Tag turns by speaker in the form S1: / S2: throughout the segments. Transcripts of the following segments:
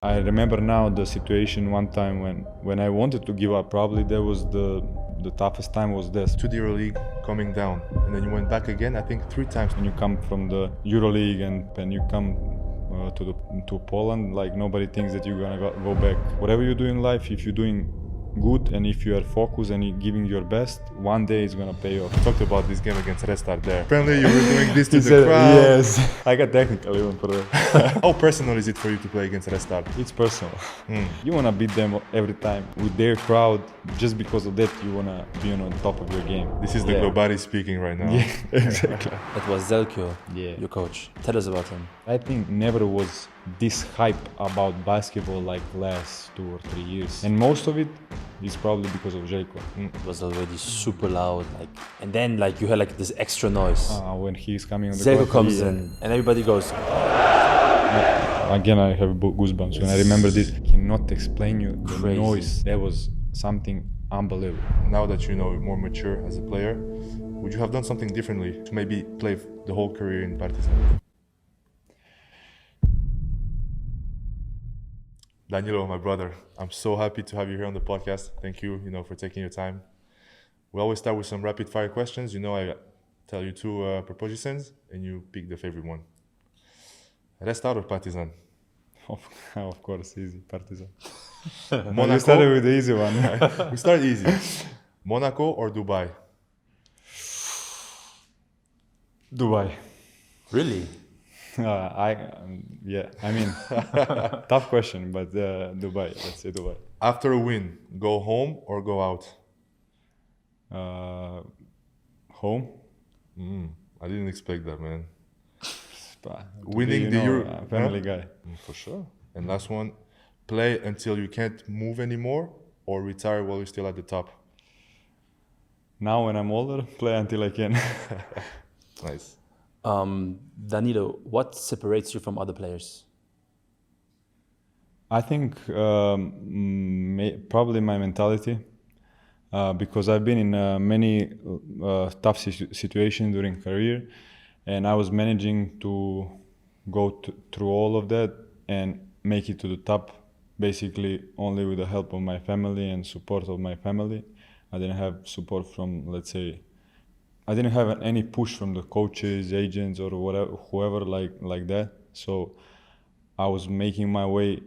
S1: I remember now the situation one time when I wanted to give up. Probably that was the toughest time was this.
S2: To the EuroLeague, coming down, and then you went back again. I think 3 times.
S1: When you come from the EuroLeague and you come to Poland, like nobody thinks that you're gonna go back. Whatever you do in life, if you're doing good and if you are focused and you're giving your best, one day it's gonna pay off.
S2: We talked about this game against Red Star there. Apparently you were doing this to the crowd.
S1: Yes, I got technical even for that.
S2: How personal is it for you to play against Red Star?
S1: It's personal. You wanna beat them every time with their crowd. Just because of that, you wanna be on top of your game.
S2: This is the Globari speaking right now.
S1: Yeah, exactly.
S3: It was Željko,
S1: Yeah.
S3: your coach. Tell us about him.
S1: I think never was this hype about basketball like last 2 or 3 years, and most of it is probably because of Željko.
S3: It was already super loud, and then you heard this extra noise.
S1: When he's coming on the
S3: Željko
S1: court,
S3: comes in, and everybody goes.
S1: Again, I have goosebumps when I remember this. He cannot explain you the
S3: Crazy.
S1: noise. That was something unbelievable.
S2: Now that you know you're more mature as a player, would you have done something differently to maybe play the whole career in Partizan? Danilo, my brother, I'm so happy to have you here on the podcast. Thank you, for taking your time. We always start with some rapid fire questions. I tell you 2 propositions and you pick the favorite one. Red Star or Partizan?
S1: Of course, easy, Partizan.
S2: Monaco.
S1: You started with the easy one.
S2: We start easy. Monaco or Dubai?
S1: Dubai.
S3: Really?
S1: Tough question, but Dubai. Let's say Dubai.
S2: After a win, go home or go out?
S1: Home.
S2: I didn't expect that, man.
S1: To
S2: Winning
S1: be,
S2: the Euro,
S1: family guy.
S2: For sure. And last one, play until you can't move anymore or retire while you're still at the top?
S1: Now when I'm older, play until I can.
S2: Nice.
S3: Danilo, what separates you from other players?
S1: I think probably my mentality, because I've been in many tough situations during career, and I was managing to go through all of that and make it to the top, basically only with the help of my family and support of my family. I didn't have support from, let's say, I didn't have any push from the coaches, agents, or whatever, whoever like that. So I was making my way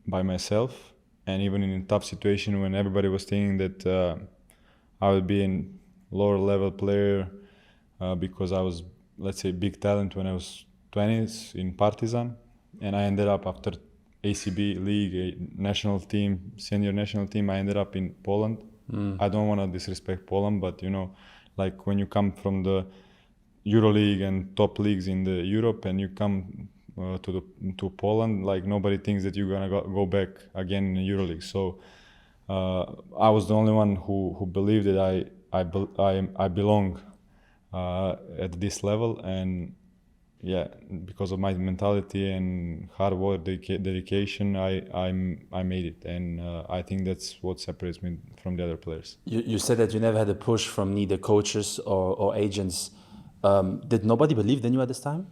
S1: by myself, and even in a tough situation when everybody was thinking that I would be a lower level player because I was, let's say, big talent when I was 20s in Partizan, and I ended up after ACB League, a national team, senior national team, I ended up in Poland. I don't want to disrespect Poland, but when you come from the EuroLeague and top leagues in the Europe and you come to Poland, nobody thinks that you're gonna go back again in the EuroLeague. So I was the only one who believed that I belong at this level, and because of my mentality and hard work, dedication, I made it, and I think that's what separates me from the other players.
S3: You said that you never had a push from neither coaches or agents. Did nobody believe in you at this time?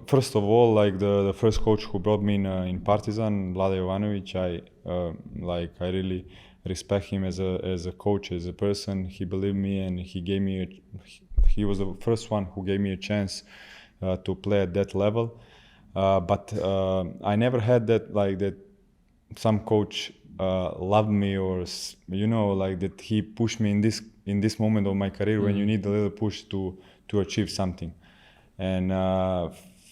S1: First of all, the first coach who brought me in Partizan, Vlada Jovanović, I really respect him as a coach, as a person. He believed me, and he was the first one who gave me a chance to play at that level, but I never had that some coach loved me, or that he pushed me in this moment of my career when you need a little push to achieve something. And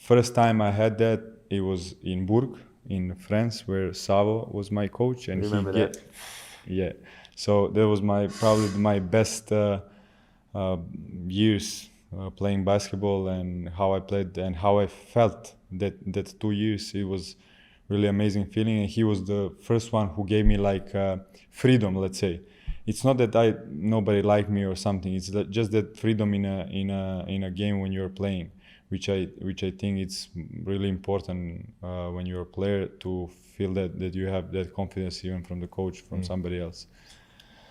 S1: first time I had that, it was in Bourg in France, where Savo was my coach, and so that was probably my best years playing basketball, and how I played and how I felt that 2 years. It was really amazing feeling, and he was the first one who gave me freedom, let's say. It's not that nobody liked me or something. It's just that freedom in a game when you're playing, which I think it's really important when you're a player, to feel that you have that confidence even from the coach, from somebody else.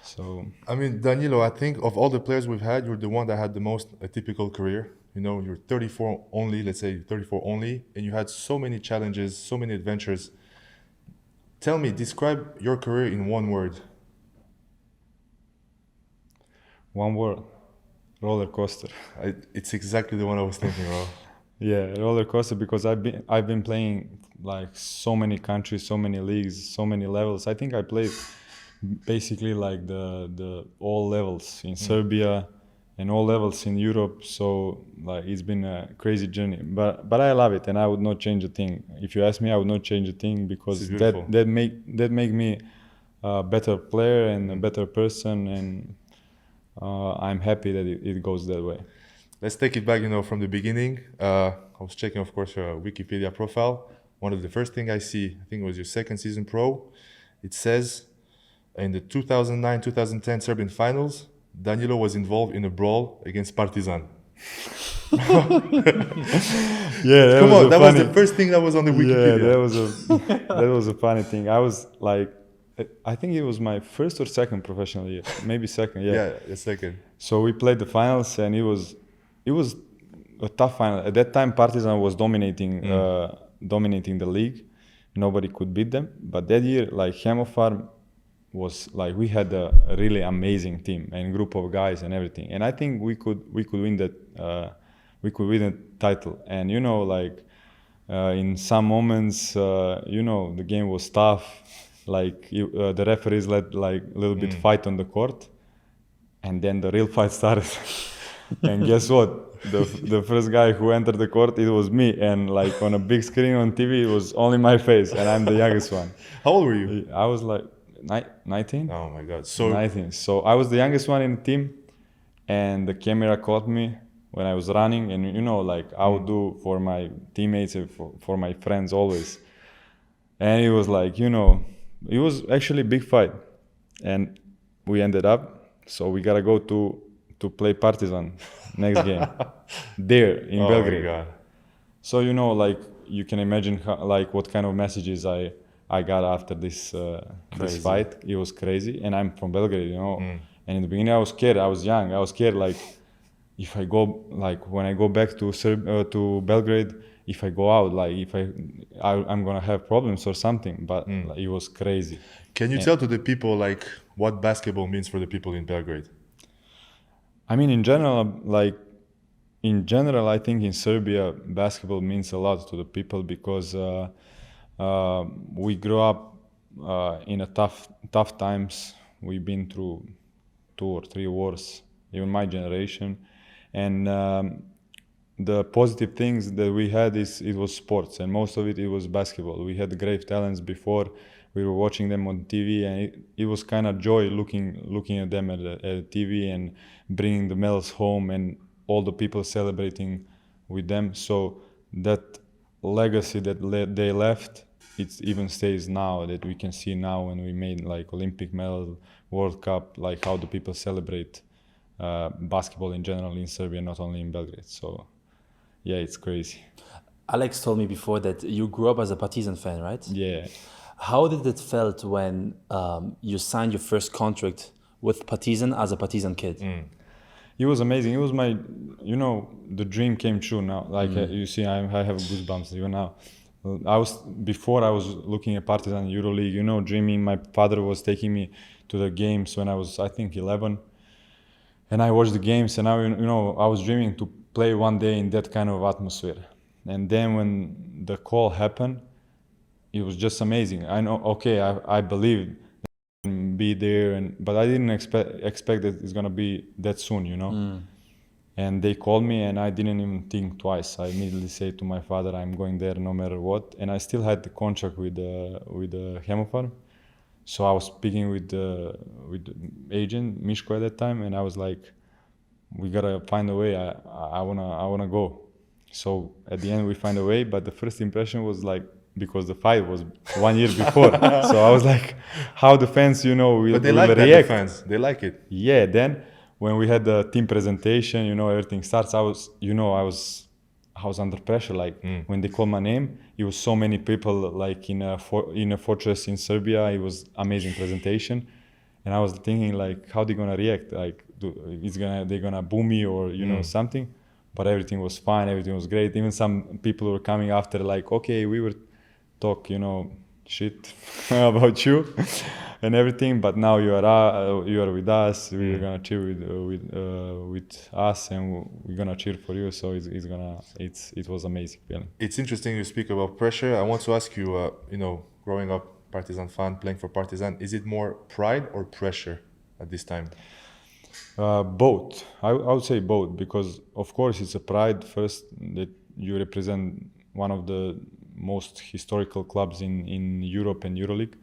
S1: So
S2: Danilo, I think of all the players we've had, you're the one that had the most atypical career. You're 34 only, let's say 34 only, and you had so many challenges, so many adventures. Tell me, describe your career in one word.
S1: One word, roller coaster.
S2: It's exactly the one I was thinking, bro.
S1: Yeah, roller coaster, because I've been playing like so many countries, so many leagues, so many levels. I think I played basically like the all levels in Serbia and all levels in Europe. So like it's been a crazy journey, but I love it, and I would not change a thing. If you ask me, I would not change a thing, because that make me a better player and a better person, and I'm happy that it goes that way.
S2: Let's take it back, from the beginning. I was checking, of course, your Wikipedia profile. One of the first things I see, I think it was your second season pro. It says, in the 2009-2010 Serbian finals, Danilo was involved in a brawl against Partizan.
S1: Yeah,
S2: Come on, that was the first thing that was on the Wikipedia.
S1: Yeah, that was a funny thing. I was like, I think it was my first or second professional year, maybe second.
S2: Yeah, the second.
S1: So we played the finals, and it was a tough final. At that time, Partizan was dominating the league. Nobody could beat them. But that year, like Hemofarm was like, we had a really amazing team and group of guys and everything. And I think we could win that. We could win the title. And in some moments, the game was tough. Like the referees let like a little bit fight on the court, and then the real fight started. And guess what? The first guy who entered the court, it was me. And like on a big screen on TV, it was only my face, and I'm the youngest one.
S2: How old were you?
S1: I was like 19.
S2: Oh my God!
S1: 19. So I was the youngest one in the team, and the camera caught me when I was running, and like I would do for my teammates and for my friends always. And it was like, it was actually a big fight, and we ended up. So we gotta go to play Partizan next game there in Belgrade.
S2: My God.
S1: So like you can imagine what kind of messages I got after this fight. It was crazy, and I'm from Belgrade, And in the beginning I was scared. I was young. I was scared like if I go when I go back to Belgrade. If I go out, like I'm gonna have problems or something, but it was crazy.
S2: Can you tell to the people like what basketball means for the people in Belgrade?
S1: I mean, in general, I think in Serbia, basketball means a lot to the people, because we grew up in a tough times. We've been through 2 or 3 wars, even my generation, and the positive things that we had it was sports, and most of it was basketball. We had great talents before. We were watching them on TV, and it was kind of joy looking at them at the TV and bringing the medals home, and all the people celebrating with them. So that legacy that they left, it even stays now, that we can see now when we made like Olympic medal, World Cup, like how the people celebrate basketball in general in Serbia, not only in Belgrade. So yeah, it's crazy.
S3: Alex told me before that you grew up as a Partizan fan, right?
S1: Yeah.
S3: How did it felt when you signed your first contract with Partizan as a Partizan kid?
S1: It was amazing. It was my, the dream came true now. Like you see, I have goosebumps even now. Before I was looking at Partizan EuroLeague, dreaming. My father was taking me to the games when I was, I think, 11. And I watched the games, and I was dreaming to play one day in that kind of atmosphere. And then when the call happened, it was just amazing. I know, okay, I believed that I can be there, but I didn't expect that it's gonna be that soon, And they called me, and I didn't even think twice. I immediately said to my father, "I'm going there no matter what." And I still had the contract with the Hemofarm, so I was speaking with the agent Mishko at that time, and I was like, "We gotta find a way. I wanna go." So at the end we find a way, but the first impression was like, because the fight was 1 year before. So I was like, how the fans, will
S2: But they like that,
S1: react.
S2: the fans. They like it.
S1: Yeah, then when we had the team presentation, everything starts, I was under pressure. Like when they called my name, it was so many people like in a fortress in Serbia. It was amazing presentation. And I was thinking like, how they gonna react? Like, they're gonna boo me or, something. But everything was fine. Everything was great. Even some people were coming after like, okay, we were talk, shit about you and everything. But now you are with us. We're gonna cheer with us, and we're gonna cheer for you. So it was amazing feeling.
S2: It's interesting you speak about pressure. I want to ask you, growing up Partizan fan, playing for Partizan, is it more pride or pressure at this time?
S1: Both. I would say both, because of course it's a pride first that you represent one of the most historical clubs in Europe and EuroLeague,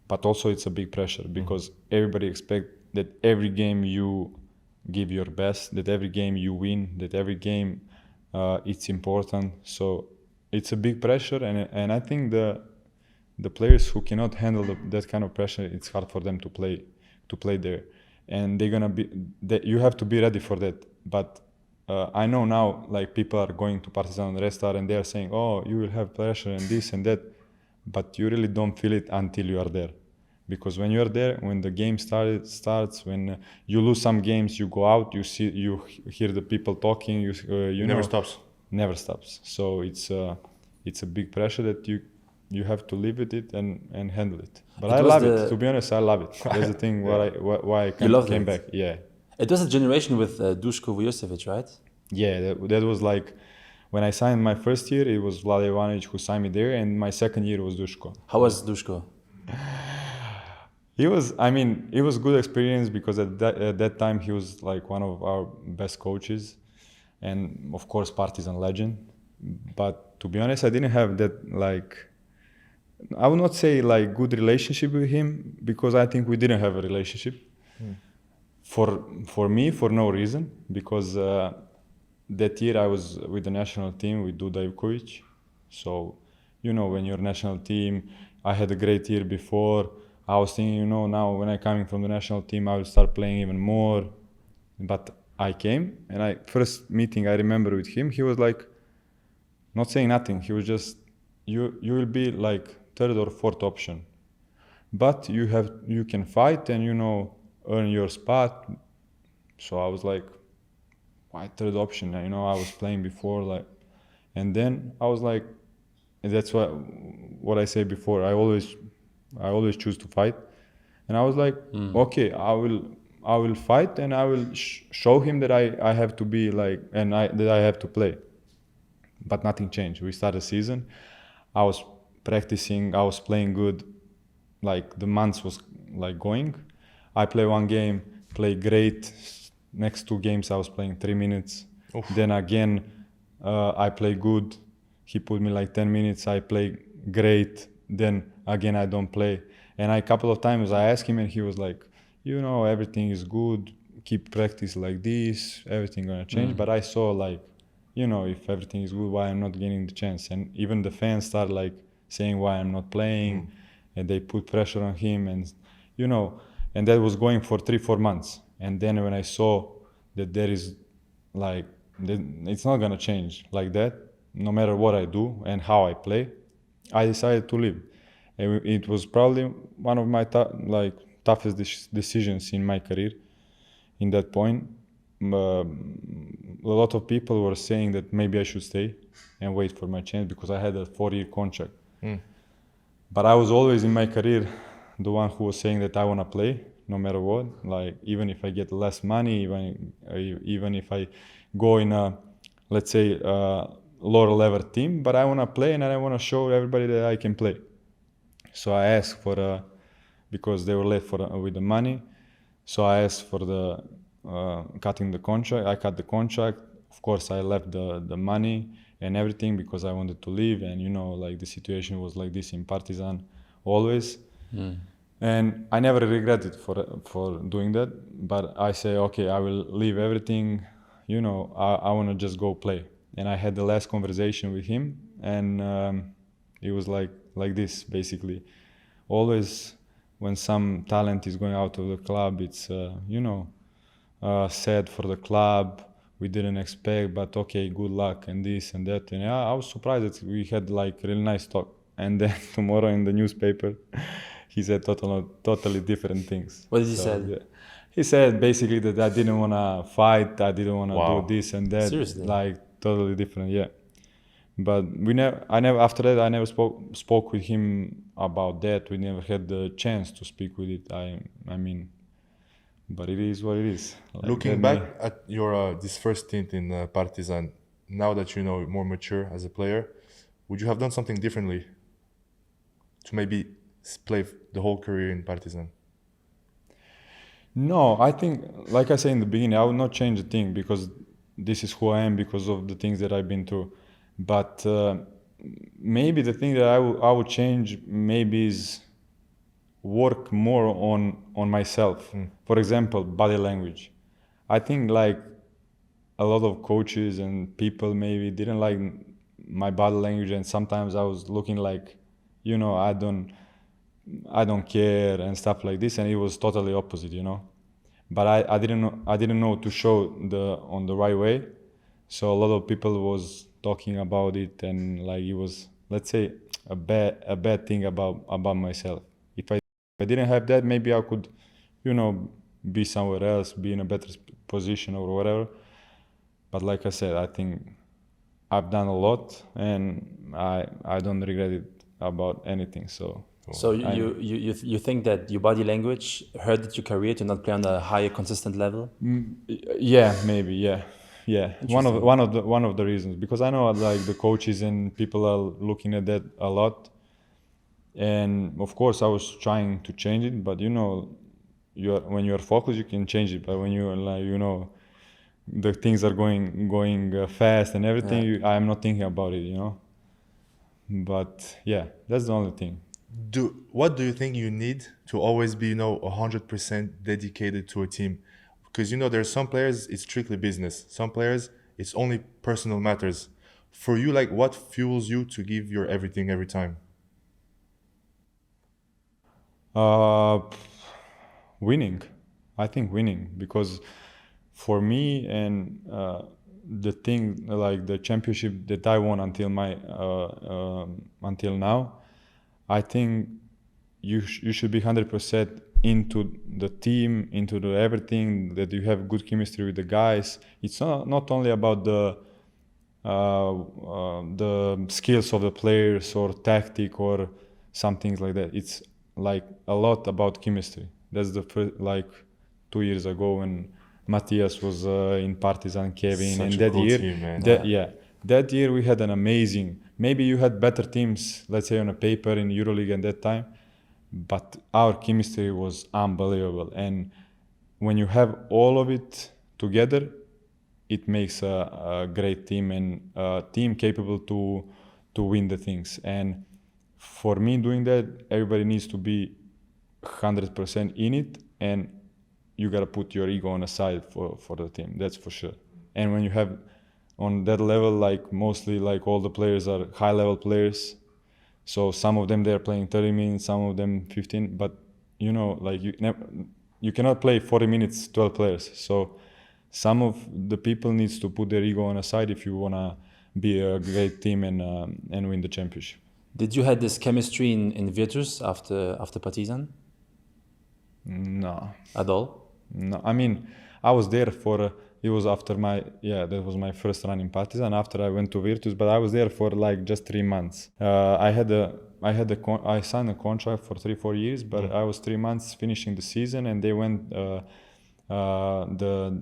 S1: but also it's a big pressure because everybody expects that every game you give your best, that every game you win, that every game it's important. So it's a big pressure, and I think the players who cannot handle that kind of pressure, it's hard for them to play there, and you have to be ready for that. But I know now, like, people are going to Partizan and Red Star and they are saying, oh, you will have pressure and this and that, but you really don't feel it until you are there. Because when you are there, when the game starts, when you lose some games, you go out, you hear the people talking, never stops. So it's a big pressure that you have to live with it and handle it. But I love it. To be honest, I love it. That's the thing why I came back. Yeah.
S3: It was a generation with Dusko Vujosevic, right?
S1: Yeah, that was like when I signed my first year, it was Vlade Ivanovic who signed me there, and my second year was Dusko.
S3: How was Dusko?
S1: It was a good experience because at that time he was like one of our best coaches, and of course Partizan legend. But to be honest, I didn't have that, like, I would not say like good relationship with him, because I think we didn't have a relationship. For me, for no reason, because that year I was with the national team with Duda Ivkovic. So, when you're national team, I had a great year before. I was thinking, now when I'm coming from the national team, I will start playing even more. But I came, and first meeting I remember with him, he was like, not saying nothing. He was just, you will be like third or fourth option, but you can fight and earn your spot. So I was like, why third option? I was playing before, like, and then I was like, and that's what I say before. I always choose to fight, and I was like, okay, I will fight, and I will show him that I have to be like, and that I have to play. But nothing changed. We started the season. I was practicing. I was playing good. Like, the months was like going. I play one game, play great. Next 2 games I was playing 3 minutes. Oof. Then again, I play good. He put me like 10 minutes. I play great. Then again I don't play. And a couple of times I asked him, and he was like, everything is good. Keep practice like this. Everything gonna change. But I saw, like, if everything is good, why I'm not getting the chance? And even the fans start like saying why I'm not playing, and they put pressure on him, and and that was going for 3-4 months. And then when I saw that there is like, it's not gonna change like that, no matter what I do and how I play, I decided to leave. And it was probably one of my toughest decisions in my career. In that point, a lot of people were saying that maybe I should stay and wait for my chance, because I had a 4-year contract. But I was always in my career the one who was saying that I want to play no matter what. Like, even if I get less money, even if I go in a, let's say, lower level team, but I want to play, and I want to show everybody that I can play. So I asked for because they were late with the money. So I asked for the cutting the contract. I cut the contract. Of course, I left the money and everything because I wanted to leave. And like, the situation was like this in Partizan always. And I never regretted for doing that. But I say, okay, I will leave everything. I want to just go play. And I had the last conversation with him, and it was like this, basically. Always when some talent is going out of the club, it's sad for the club. We didn't expect, but okay, good luck and this and that. And I was surprised that we had like really nice talk. And then tomorrow in the newspaper, he said totally different things.
S3: What did he say?
S1: Yeah. He said basically that I didn't want to fight, I didn't want to do this and that.
S3: Seriously?
S1: Like, totally different, yeah. But I never. After that, I never spoke with him about that. We never had the chance to speak with it. I mean, but it is what it is. Like,
S2: Looking back at your this first stint in Partizan, now that you know more mature as a player, would you have done something differently to maybe play the whole career in Partizan?
S1: No, I think, like I said in the beginning, I would not change a thing because this is who I am because of the things that I've been through. But maybe the thing that I would change maybe is work more on myself. For example, body language. I think like a lot of coaches and people maybe didn't like my body language, and sometimes I was looking like, I don't care and stuff like this, and it was totally opposite. But I didn't know to show on the right way, so a lot of people was talking about it, and like it was, let's say, a bad thing about myself. If I didn't have that, maybe I could, be somewhere else, be in a better position or whatever. But like I said, I think I've done a lot, and I don't regret it about anything. So
S3: you think that your body language hurted your career to not play on a higher, consistent level?
S1: Yeah, maybe, yeah. One of the reasons, because I know like the coaches and people are looking at that a lot, and of course I was trying to change it, but when you're focused you can change it, but when you're like the things are going fast and everything, I'm not thinking about it, But yeah, that's the only thing.
S2: What do you think you need to always be 100% dedicated to a team? Because there's some players it's strictly business, some players it's only personal matters. For you, like, what fuels you to give your everything every time?
S1: Winning. I think winning, because for me, and the thing, like the championship that I won until now, I think you should be 100% into the team, into the everything, that you have good chemistry with the guys. It's not only about the skills of the players or tactic or some things like that. It's like a lot about chemistry. That's the first, like 2 years ago when Matthias was in Partizan, Kevin,
S2: Such
S1: and
S2: a
S1: that
S2: cool
S1: year,
S2: team, man.
S1: that year we had an amazing. Maybe you had better teams, let's say on a paper in EuroLeague at that time, but our chemistry was unbelievable. And when you have all of it together, it makes a great team, and a team capable to win the things. And for me, doing that, everybody needs to be 100% in it, and you gotta put your ego on the side for the team. That's for sure. And when you have on that level, like mostly like all the players are high level players, so some of them they're playing 30 minutes, some of them 15, but like you cannot play 40 minutes 12 players. So some of the people needs to put their ego on the side if you wanna be a great team and win the championship.
S3: Did you had this chemistry in Virtus after Partizan?
S1: No.
S3: At all?
S1: No, I mean, I was there for, it was after that was my first run in Partizan. After I went to Virtus, but I was there for like just 3 months. I signed a contract for 3-4 years, but I was 3 months finishing the season, and they went,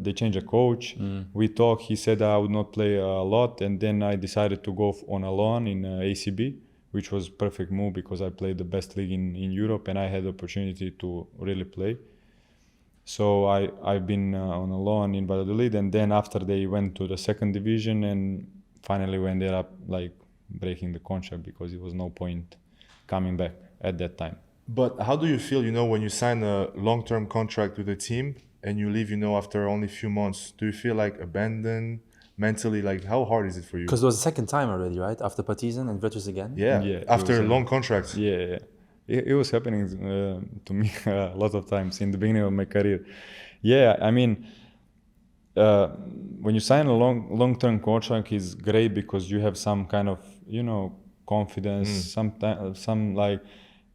S1: they changed a coach. We talked, he said I would not play a lot, and then I decided to go on a loan in ACB, which was perfect move because I played the best league in Europe, and I had the opportunity to really play. So I've been on a loan in Valladolid, and then after they went to the second division, and finally we ended up like breaking the contract because it was no point coming back at that time.
S2: But how do you feel, when you sign a long-term contract with a team and you leave, after only a few months? Do you feel like abandoned mentally? Like, how hard is it for you?
S3: Because it was the second time already, right? After Partizan and Virtus again?
S1: Yeah,
S2: after a long contract.
S1: Yeah. It was happening to me a lot of times in the beginning of my career. Yeah, I mean, when you sign a long-term contract, is great because you have some kind of confidence, some like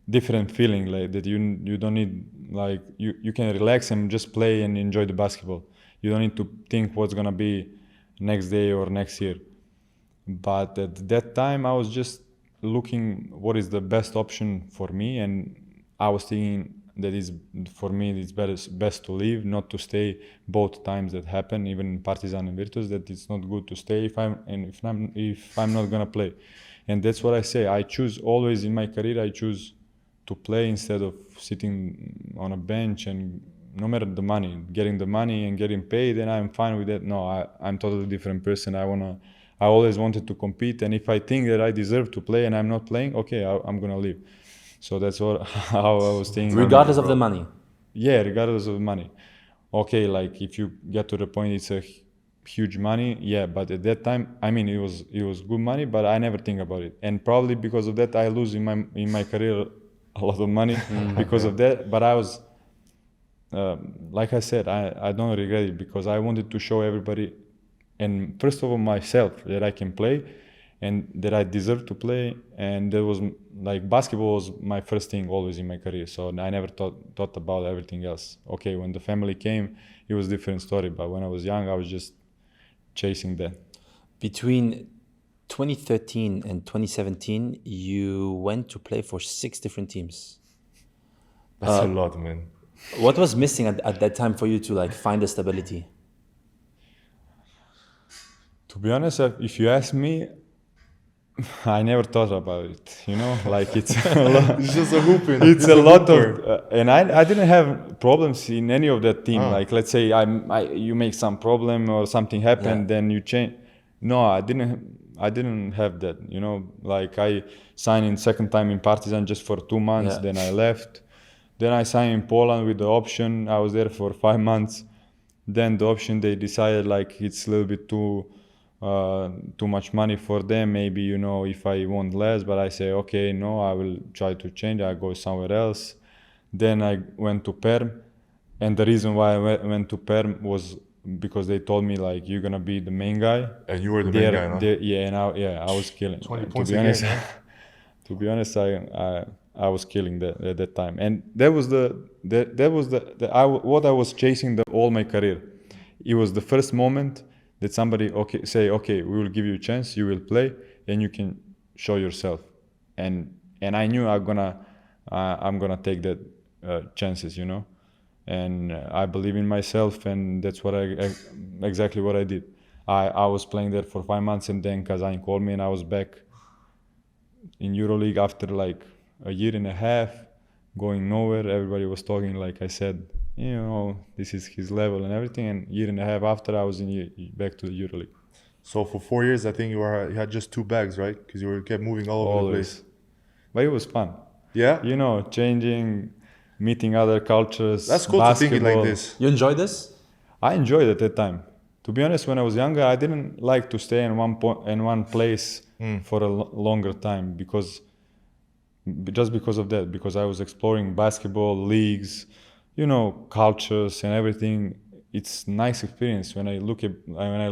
S1: different feeling, like that you don't need, like you can relax and just play and enjoy the basketball. You don't need to think what's gonna be next day or next year. But at that time, I was just looking what is the best option for me, and I was thinking that is for me it's best to leave, not to stay. Both times that happened, even in Partizan and Virtus, that it's not good to stay if I'm not gonna play. And that's what I say. I choose always in my career. I choose to play instead of sitting on a bench, and no matter the money, getting the money and getting paid, and I'm fine with that. No, I'm totally different person. I always wanted to compete, and if I think that I deserve to play and I'm not playing, okay, I'm gonna leave. So that's how I was thinking.
S3: Regardless of the money.
S1: Yeah, regardless of money. Okay, like if you get to the point it's a huge money, yeah, but at that time, I mean, it was good money, but I never think about it, and probably because of that I lose in my career a lot of money because of that. But I was like I said, I don't regret it, because I wanted to show everybody, and first of all myself, that I can play and that I deserve to play. And that was like, basketball was my first thing always in my career, so I never thought about everything else. Okay, when the family came, it was a different story, but when I was young, I was just chasing that.
S3: Between 2013 and 2017, you went to play for 6 different teams.
S2: That's a lot, man.
S3: What was missing at that time for you to like find the stability?
S1: To be honest, if you ask me, I never thought about it. You know, like it's a lot.
S2: It's just a hooping.
S1: It's a lot of, and I didn't have problems in any of that team. Like, let's say you make some problem or something happened, then you change. No, I didn't have that. You know, like I signed in second time in Partizan just for 2 months. Then I left. Then I signed in Poland with the option. I was there for 5 months. Then the option, they decided like it's a little bit too much money for them. Maybe, you know, if I want less, but I say, okay, no, I will try to change. I go somewhere else. Then I went to Perm. And the reason why I went to Perm was because they told me like, you're going to be the main guy.
S2: And you were the main guy, no?
S1: Yeah, and I was killing.
S2: 20 points a game, yeah?
S1: To be honest, I was killing that at that time, and that was what I was chasing all my career. It was the first moment that somebody say, okay, we will give you a chance, you will play, and you can show yourself, and I knew I'm gonna take that chances, you know, and I believe in myself, and that's what exactly what I did. I was playing there for 5 months, and then Kazan called me, and I was back in EuroLeague after like a year and a half, going nowhere. Everybody was talking, like I said, you know, this is his level and everything. And year and a half after, I was back to the EuroLeague. So
S2: for 4 years, I think you had just 2 bags, right? Because you kept moving all over the place.
S1: But it was fun.
S2: Yeah?
S1: You know, changing, meeting other cultures.
S2: That's cool to think it like this.
S3: You enjoyed this?
S1: I enjoyed it at that time. To be honest, when I was younger, I didn't like to stay in one place for a longer time, just because of that, because I was exploring basketball, leagues, you know, cultures and everything. It's nice experience. When I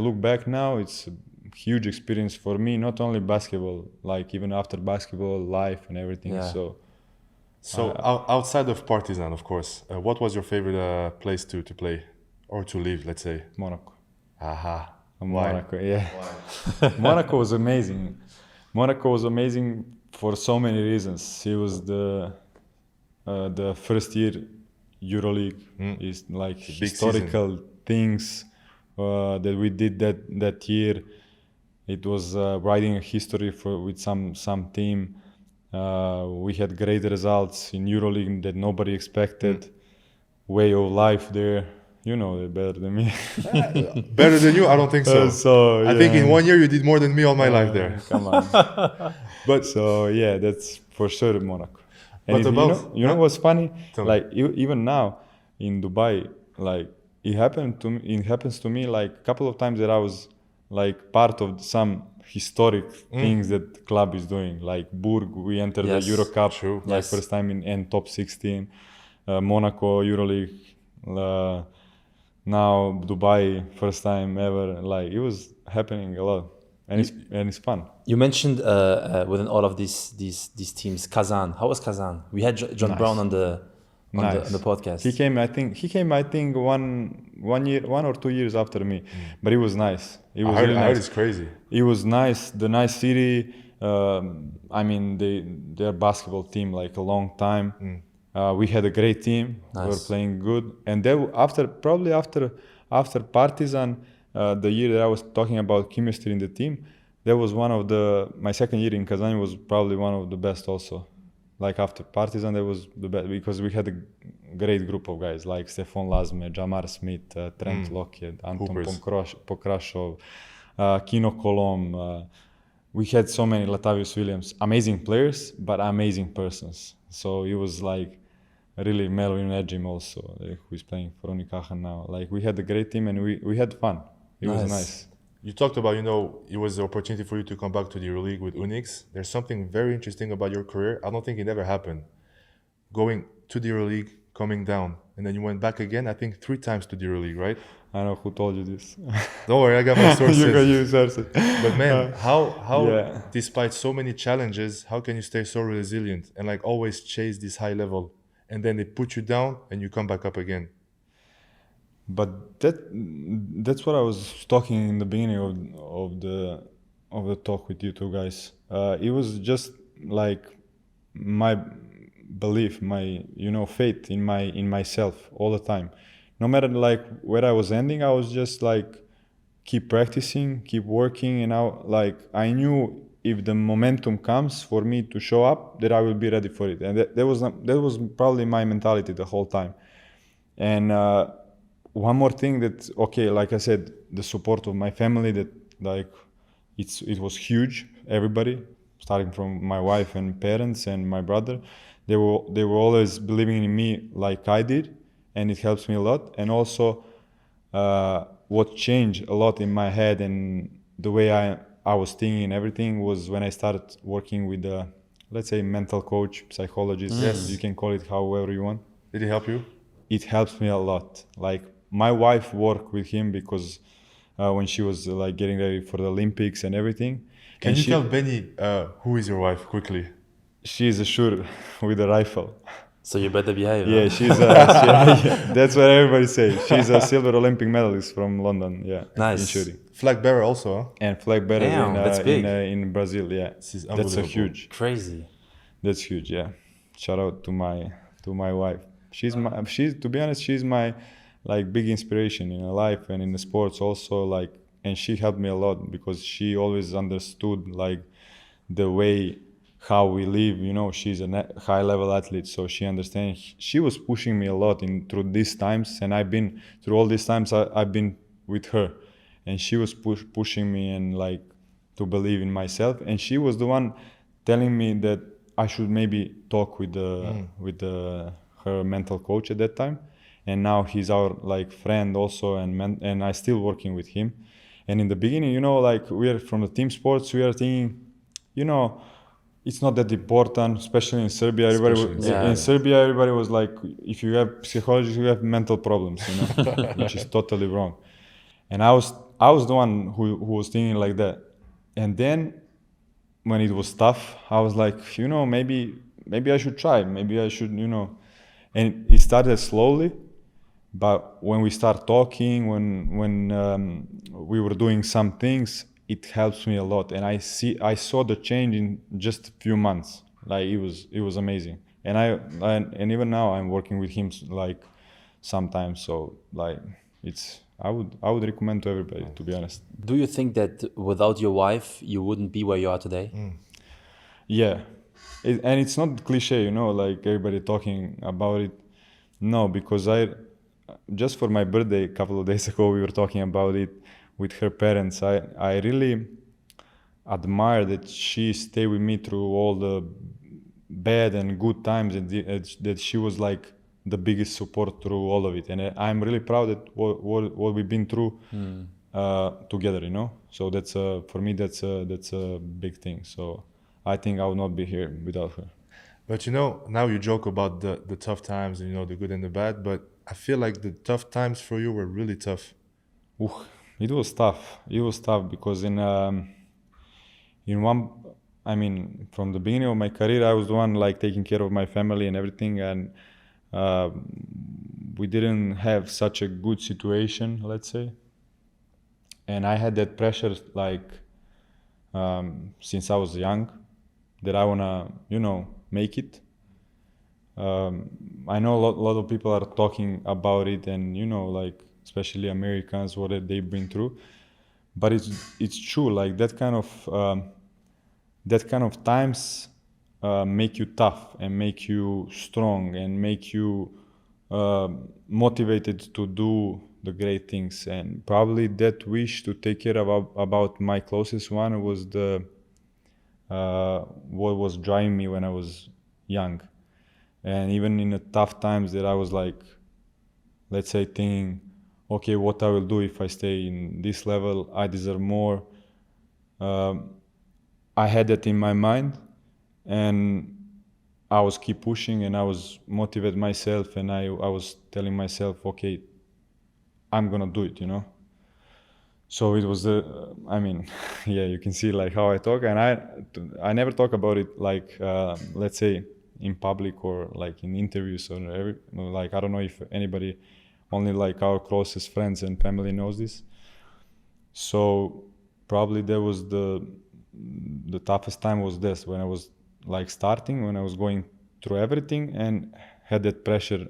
S1: look back now, it's a huge experience for me, not only basketball, like even after basketball, life and everything.
S3: Yeah.
S2: So outside of Partizan, of course, what was your favorite place to play or to live, let's say?
S1: Monaco.
S2: Aha.
S1: Monaco, yeah. Monaco was amazing. Monaco was amazing for so many reasons. It was the first year EuroLeague. Is like historical things that we did that year. It was writing a history with some team. We had great results in EuroLeague that nobody expected. Way of life there. You know it better than me.
S2: Better than you? I don't think so. I think in 1 year you did more than me all my life there.
S1: Come on. But so yeah, that's for sure Monaco. And you know what's funny? Like even now in Dubai, like it happens to me like a couple of times that I was like part of some historic things that the club is doing. Like Burg, we entered the Euro Cup, like first time in top 16. Monaco, EuroLeague. Now Dubai, first time ever. Like it was happening a lot, and it's fun.
S3: You mentioned within all of these teams, Kazan. How was Kazan? We had John Brown on on the podcast.
S1: He came. I think 1 or 2 years after me, but it was nice. It was
S2: I
S1: really
S2: heard
S1: nice.
S2: it's crazy.
S1: It was nice. The nice city. I mean, their basketball team like a long time. We had a great team.
S3: Nice.
S1: We were playing good. And then after Partizan, the year that I was talking about chemistry in the team, that was my second year in Kazan was probably one of the best also. Like after Partizan, that was the best because we had a great group of guys like Stefan Lazme, Jamar Smith, Trent Lockheed, Anton Pokrashov, Kino Kolom. We had so many, Latavius Williams, amazing players, but amazing persons. So it was like really Melvin Ejim also, who is playing for Unicaja now. Like we had a great team and we had fun. It was nice.
S2: You talked about, it was the opportunity for you to come back to the EuroLeague with Unix. There's something very interesting about your career. I don't think it ever happened. Going to the EuroLeague, coming down, and then you went back again, I think 3 times to the EuroLeague, right?
S1: I know who told you this.
S2: Don't worry, I got my sources.
S1: You got your sources.
S2: But man, how despite so many challenges, how can you stay so resilient and like always chase this high level? And then they put you down and you come back up again.
S1: But that's what I was talking in the beginning of the talk with you two guys. It was just like my belief, my faith in myself all the time. No matter like where I was ending, I was just like keep practicing, keep working, and I knew if the momentum comes for me to show up, that I will be ready for it. And that was probably my mentality the whole time. And one more thing like I said, the support of my family, that like it was huge. Everybody, starting from my wife and parents and my brother, they were always believing in me like I did, and it helps me a lot. And also, what changed a lot in my head and the way I was thinking and everything was when I started working with let's say mental coach, psychologist. Yes, you can call it however you want.
S2: Did it help you?
S1: It helps me a lot. Like my wife worked with him because when she was like getting ready for the Olympics and everything.
S2: Can you tell Benny who is your wife quickly?
S1: She's a shooter with a rifle.
S3: So you better behave.
S1: Yeah, she's that's what everybody says. She's a silver Olympic medalist from London. Yeah,
S3: nice.
S1: In shooting.
S2: Flag bearer also, huh?
S1: And flag bearer in Brazil. Yeah, that's a huge.
S3: Crazy.
S1: That's huge. Yeah, shout out to my wife. She's to be honest, she's my like big inspiration in life and in the sports also. Like, and she helped me a lot because she always understood like the way how we live. She's a high level athlete, so she understands. She was pushing me a lot through these times, and I've been through all these times. I've been with her, and she was pushing me and like to believe in myself. And she was the one telling me that I should maybe talk with her mental coach at that time. And now he's our like friend also, and I still working with him. And in the beginning, like we are from the team sports, we are thinking, it's not that important, especially in Serbia. In Serbia, everybody was like, if you have psychology, you have mental problems, which is totally wrong. And I was the one who was thinking like that. And then when it was tough, I was like, maybe I should try. Maybe I should, And it started slowly, but when we start talking, when we were doing some things, it helps me a lot, and I saw the change in just a few months. Like it was amazing, and even now I'm working with him like sometimes. So like I would recommend to everybody, to be honest.
S3: Do you think that without your wife you wouldn't be where you are today?
S1: Yeah, and it's not cliche, like everybody talking about it. No, because just for my birthday a couple of days ago we were talking about it with her parents. I really admire that she stayed with me through all the bad and good times, and that she was like the biggest support through all of it. And I'm really proud that what we've been through together, So that's for me that's a big thing. So I think I would not be here without her.
S2: But now you joke about the tough times and the good and the bad, but I feel like the tough times for you were really tough.
S1: It was tough. It was tough because from the beginning of my career, I was the one like taking care of my family and everything. And we didn't have such a good situation, let's say. And I had that pressure, like, since I was young, that I wanna, make it. I know a lot of people are talking about it, and like, especially Americans, what they've been through. But it's true, like that kind of times make you tough and make you strong and make you motivated to do the great things. And probably that wish to take care about my closest one was what was driving me when I was young. And even in the tough times that I was like, let's say, thinking, okay, what I will do if I stay in this level, I deserve more. I had that in my mind, and I was keep pushing, and I was motivate myself, and I was telling myself, okay, I'm gonna do it, So it was yeah, you can see like how I talk, and I never talk about it like let's say in public or like in interviews or like, I don't know if anybody, only like our closest friends and family knows this. So probably that was the toughest time was this, when I was like starting, when I was going through everything and had that pressure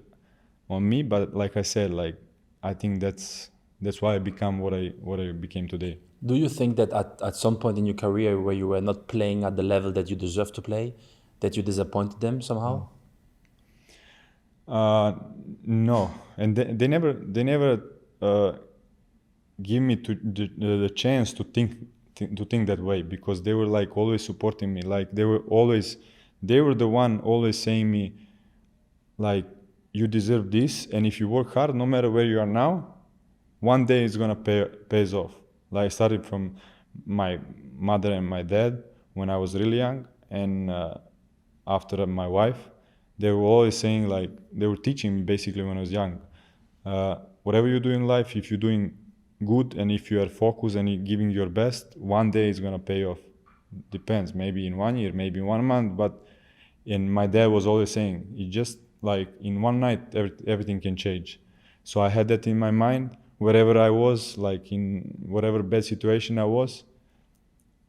S1: on me. But like I said, like I think that's why I become what I became today.
S3: Do you think that at some point in your career where you were not playing at the level that you deserve to play, that you disappointed them somehow?
S1: No, and they never give me the chance to think that way, because they were like always supporting me. Like they were the one always saying me, like, you deserve this, and if you work hard, no matter where you are now, one day it's gonna pays off. Like I started from my mother and my dad when I was really young, and after my wife, they were always saying, like, they were teaching me basically when I was young. Whatever you do in life, if you're doing good and if you are focused and you're giving your best, one day it's gonna pay off. Depends, maybe in 1 year, maybe in 1 month, and my dad was always saying, it just like in one night everything can change. So I had that in my mind wherever I was, like in whatever bad situation I was,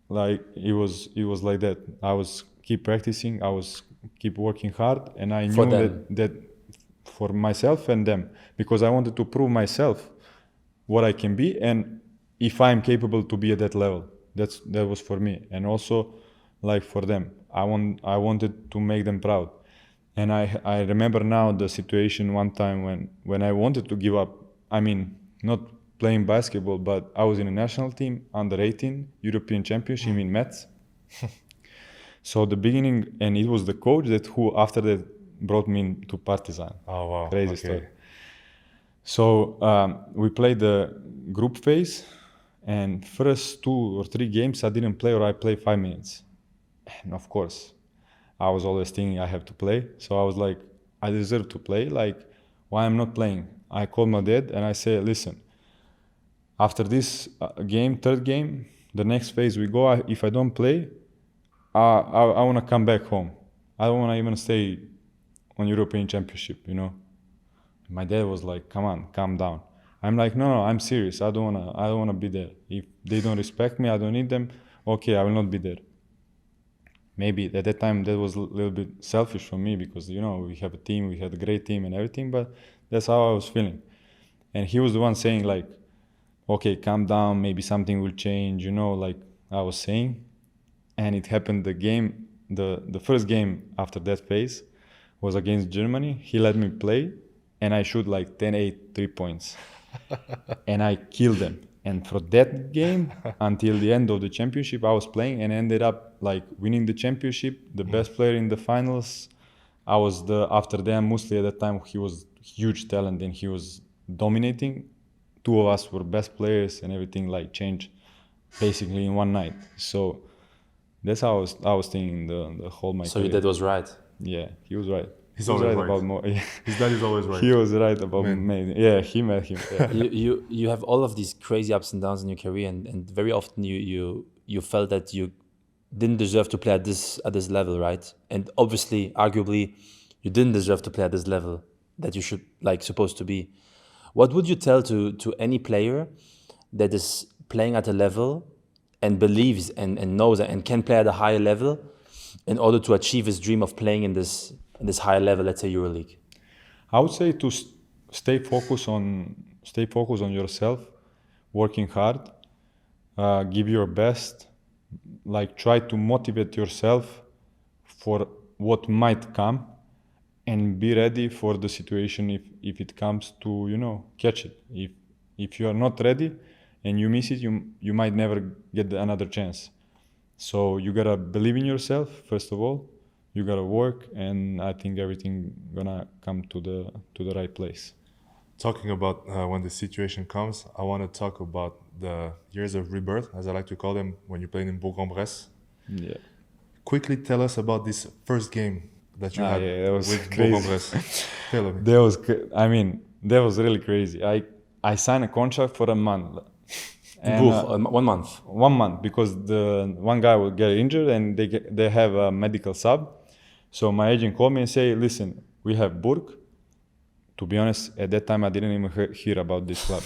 S1: like it was like that. I was keep practicing, I was keep working hard, and I knew that for myself and them, because I wanted to prove myself what I can be and if I'm capable to be at that level. That was for me, and also like for them. I wanted to make them proud. And I remember now the situation one time when I wanted to give up. I mean, not playing basketball, but I was in a national team, under 18, European Championship in Metz. So the beginning, and it was the coach who after that brought me to Partizan.
S2: Oh wow!
S1: Crazy story. So we played the group phase, and first 2 or 3 games I didn't play, or I played 5 minutes. And of course, I was always thinking I have to play. So I was like, I deserve to play. Like, why I'm not playing? I called my dad and I said, listen, after this game, 3rd game, the next phase we go, if I don't play, I want to come back home. I don't want to even stay on European Championship, My dad was like, come on, calm down. I'm like, no, I'm serious. I don't want to be there. If they don't respect me, I don't need them. Okay, I will not be there. Maybe at that time that was a little bit selfish for me, because we have a team, we had a great team and everything, but that's how I was feeling. And he was the one saying like, okay, calm down, maybe something will change, like I was saying. And it happened. The first game after that phase was against Germany. He let me play and I shoot like 10-8 3 points. And I killed them. And for that game, until the end of the championship, I was playing and ended up like winning the championship, the best player in the finals. I was after Dan Musli at that time, he was huge talent and he was dominating. 2 of us were best players, and everything like changed basically in one night. So that's how I was thinking the whole my
S3: So
S1: career.
S3: your dad was right.
S1: Yeah, he was right.
S2: He's always right.
S1: About more. Yeah.
S2: His dad is always right.
S1: He was right about me. Yeah, he met him. Yeah.
S3: You have all of these crazy ups and downs in your career, and very often you felt that you didn't deserve to play at this level, right? And obviously, arguably, you didn't deserve to play at this level that you should like supposed to be. What would you tell to any player that is playing at a level and believes and knows and can play at a higher level in order to achieve his dream of playing in this higher level, let's say EuroLeague?
S1: I would say to stay focused on yourself, working hard, give your best, like try to motivate yourself for what might come, and be ready for the situation if it comes to, you know, catch it. If you are not ready and you miss it, you might never get another chance. So you gotta believe in yourself first of all. You gotta work, and I think everything gonna come to the right place.
S2: Talking about when the situation comes, I want to talk about the years of rebirth, as I like to call them, when you played in Bourg-en-Bresse.
S1: Yeah.
S2: Quickly tell us about this first game that you had
S1: Yeah, that was
S2: with
S1: crazy.
S2: Bourg-en-Bresse. Tell me.
S1: That was really crazy. I signed a contract for a month. And,
S3: 1 month.
S1: 1 month, because the one guy will get injured and they have a medical sub. So my agent called me and say, listen, we have Burg. To be honest, at that time I didn't even hear about this club.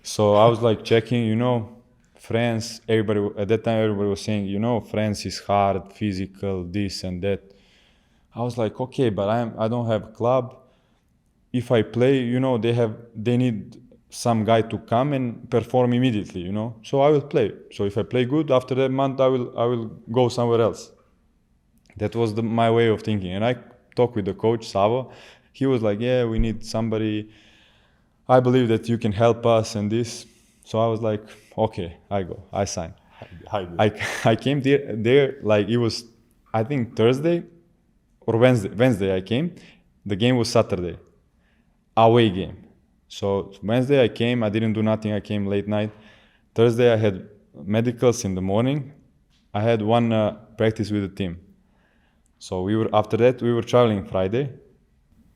S1: So I was like checking, you know, France. At that time everybody was saying, you know, France is hard, physical, this and that. I was like, okay, but I don't have a club. If I play, you know, they need some guy to come and perform immediately, you know. So I will play. So if I play good, after that month I will go somewhere else. That was my way of thinking. And I talked with the coach, Savo. He was like, yeah, we need somebody. I believe that you can help us and this. So I was like, okay, I go. I sign. I came there like it was, I think Thursday or Wednesday I came. The game was Saturday. Away game. So Wednesday I came, I didn't do nothing, I came late night. Thursday I had medicals in the morning. I had one practice with the team. So after that we were traveling Friday.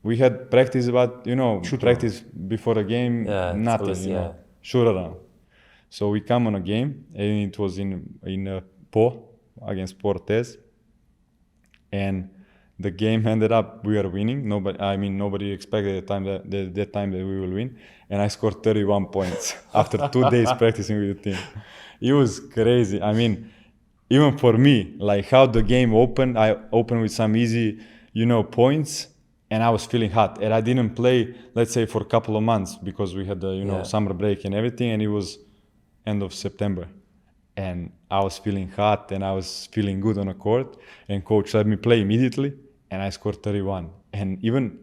S1: We had practice, but you know, practice before a game, nothing,
S3: always,
S1: you know, shoot around. So we come on a game, and it was in Po against Portes, and the game ended up we are winning. Nobody expected that time that we will win, and I scored 31 points after 2 days practicing with the team. It was crazy. I mean, even for me, like how the game opened, I opened with some easy, you know, points. And I was feeling hot, and I didn't play, let's say, for a couple of months because we had the summer break and everything, and it was end of September, and I was feeling hot and I was feeling good on the court, and coach let me play immediately, and I scored 31. And even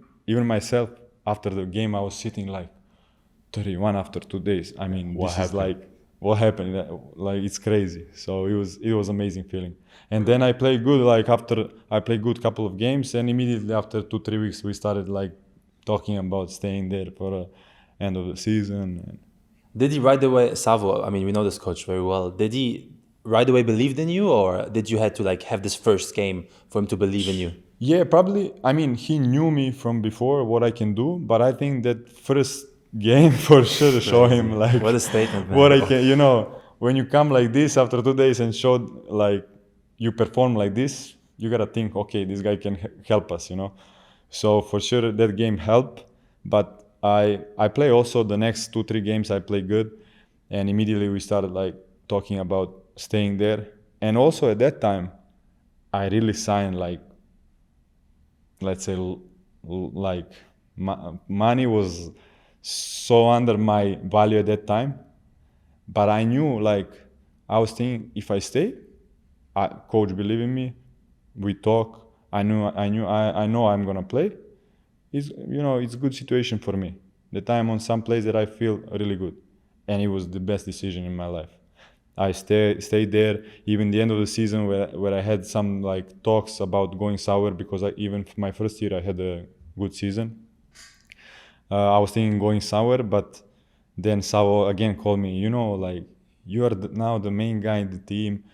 S1: myself after the game, I was sitting like 31 after 2 days. I mean, is like what happened? Like it's crazy. So it was amazing feeling. And then I played good. Like after I played good couple of games, and immediately after 2-3 weeks, we started like talking about staying there for the end of the season.
S3: Did he right away, Savo? I mean, we know this coach very well. Did he right away believe in you, or did you have to like have this first game for him to believe in you?
S1: Yeah, probably. I mean, he knew me from before what I can do, but I think that first game for sure show him like
S3: what a statement, man.
S1: What I can, you know, when you come like this after 2 days and show like you perform like this, you gotta think, okay, this guy can help us, you know. So for sure that game helped, but I play also the next 2-3 games I play good, and immediately we started like talking about staying there. And also at that time, I really signed like, let's say, like money was so under my value at that time, but I knew like I was thinking if I stay, coach believe in me, we talk. I know I'm gonna play. It's a good situation for me. The time on some place that I feel really good, and it was the best decision in my life. I stayed there even the end of the season where I had some like talks about going sour because even my first year I had a good season. I was thinking going sour, but then Savo again called me. You know, like you are now the main guy in the team.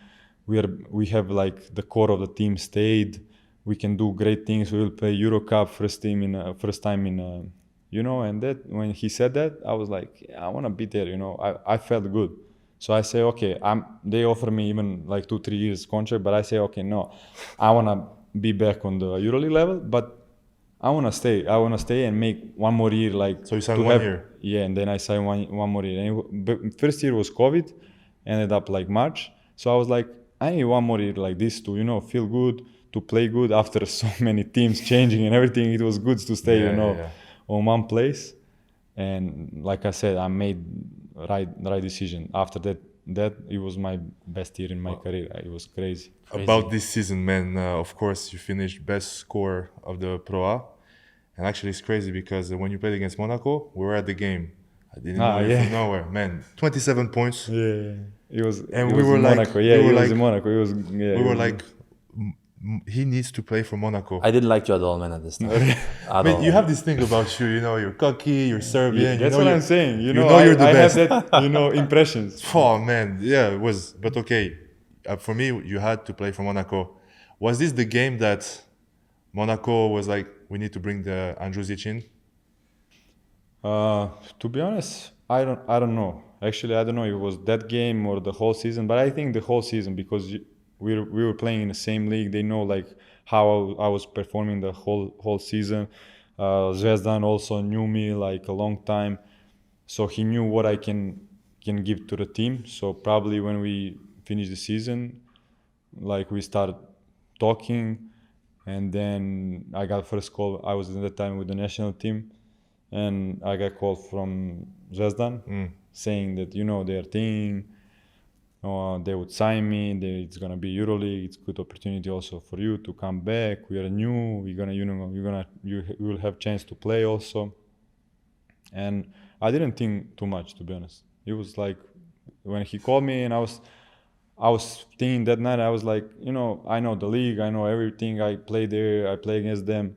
S1: We have like the core of the team stayed. We can do great things. We will play Euro Cup first time in you know. And that when he said that, I was like, yeah, I want to be there. You know, I felt good. So I say, okay, they offer me even like 2-3 years contract, but I say, okay, no, I want to be back on the EuroLeague level, but I want to stay. I want to stay and make one more year. Like,
S2: So you signed
S1: to
S2: 1 year?
S1: Yeah, and then I signed one more year. And but first year was COVID, ended up like March. So I was like, I need one more year like this to, feel good, to play good after so many teams changing and everything. It was good to stay, on one place. And like I said, I made right decision. After that it was my best year in my career. It was crazy.
S2: About this season, man, of course, you finished best scorer of the Pro A. And actually, it's crazy because when you played against Monaco, we were at the game. I didn't know you from nowhere. Man, 27 points.
S1: Yeah. It was,
S2: and
S1: it
S2: we
S1: was
S2: were
S1: in
S2: like,
S1: Monaco. Yeah, it was in Monaco. It was. Yeah,
S2: we were like, he needs to play for Monaco.
S3: I didn't like you at all, man, at this time. At all.
S2: You have this thing about you, you're cocky, you're Serbian.
S1: That's what I'm saying.
S2: you're the best.
S1: I have that, impressions.
S2: Oh man, yeah, it was. But okay, for me, you had to play for Monaco. Was this the game that Monaco was like, we need to bring the Andjusic in?
S1: To be honest, I don't know. Actually, I don't know if it was that game or the whole season, but I think the whole season, because we were playing in the same league. They know like how I was performing the whole season. Zvezdan also knew me like a long time, so he knew what I can give to the team. So probably when we finish the season, like we started talking, and then I got first call. I was at that time with the national team, and I got called from Zvezdan saying that their thing. They would sign me. It's gonna be EuroLeague. It's a good opportunity also for you to come back. We are new. You will have chance to play also. And I didn't think too much, to be honest. It was like when he called me, and I was thinking that night. I was like, I know the league. I know everything. I play there. I play against them.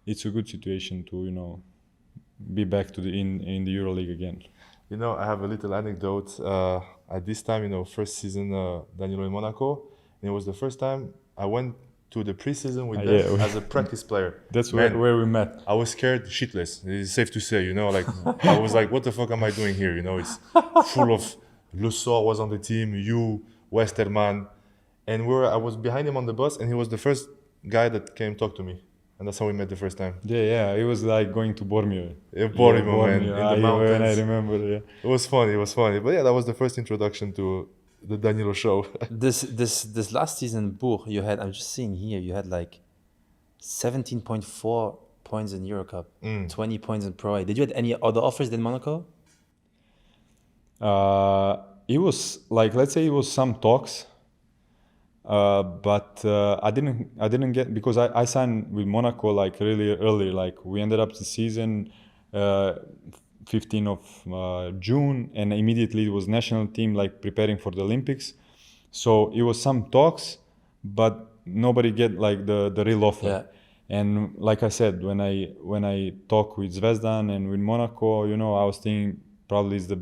S1: It's a good situation to be back to in the EuroLeague again.
S2: I have a little anecdote. At this time, first season, Danilo in Monaco, and it was the first time I went to the preseason with them as a practice player.
S1: That's where we met.
S2: I was scared shitless. It's safe to say, like I was like, what the fuck am I doing here? It's full of Le Sort was on the team, you, Westerman, and I was behind him on the bus, and he was the first guy that came talk to me. And that's how we met the first time.
S1: Yeah. It was like going to Bormio.
S2: Bormio, man, in the mountains.
S1: I remember, yeah.
S2: It was funny. But yeah, that was the first introduction to the Danilo show.
S3: This last season, Bourg, you had, I'm just seeing here, you had like 17.4 points in Eurocup, 20 points in Pro A. Did you have any other offers than Monaco?
S1: It was like, let's say it was some talks. But I didn't get, because I signed with Monaco like really early. Like we ended up the season 15th of June, and immediately it was national team like preparing for the Olympics. So it was some talks, but nobody get like the real offer.
S3: Yeah.
S1: And like I said, when I talk with Zvezdan and with Monaco, I was thinking probably it's the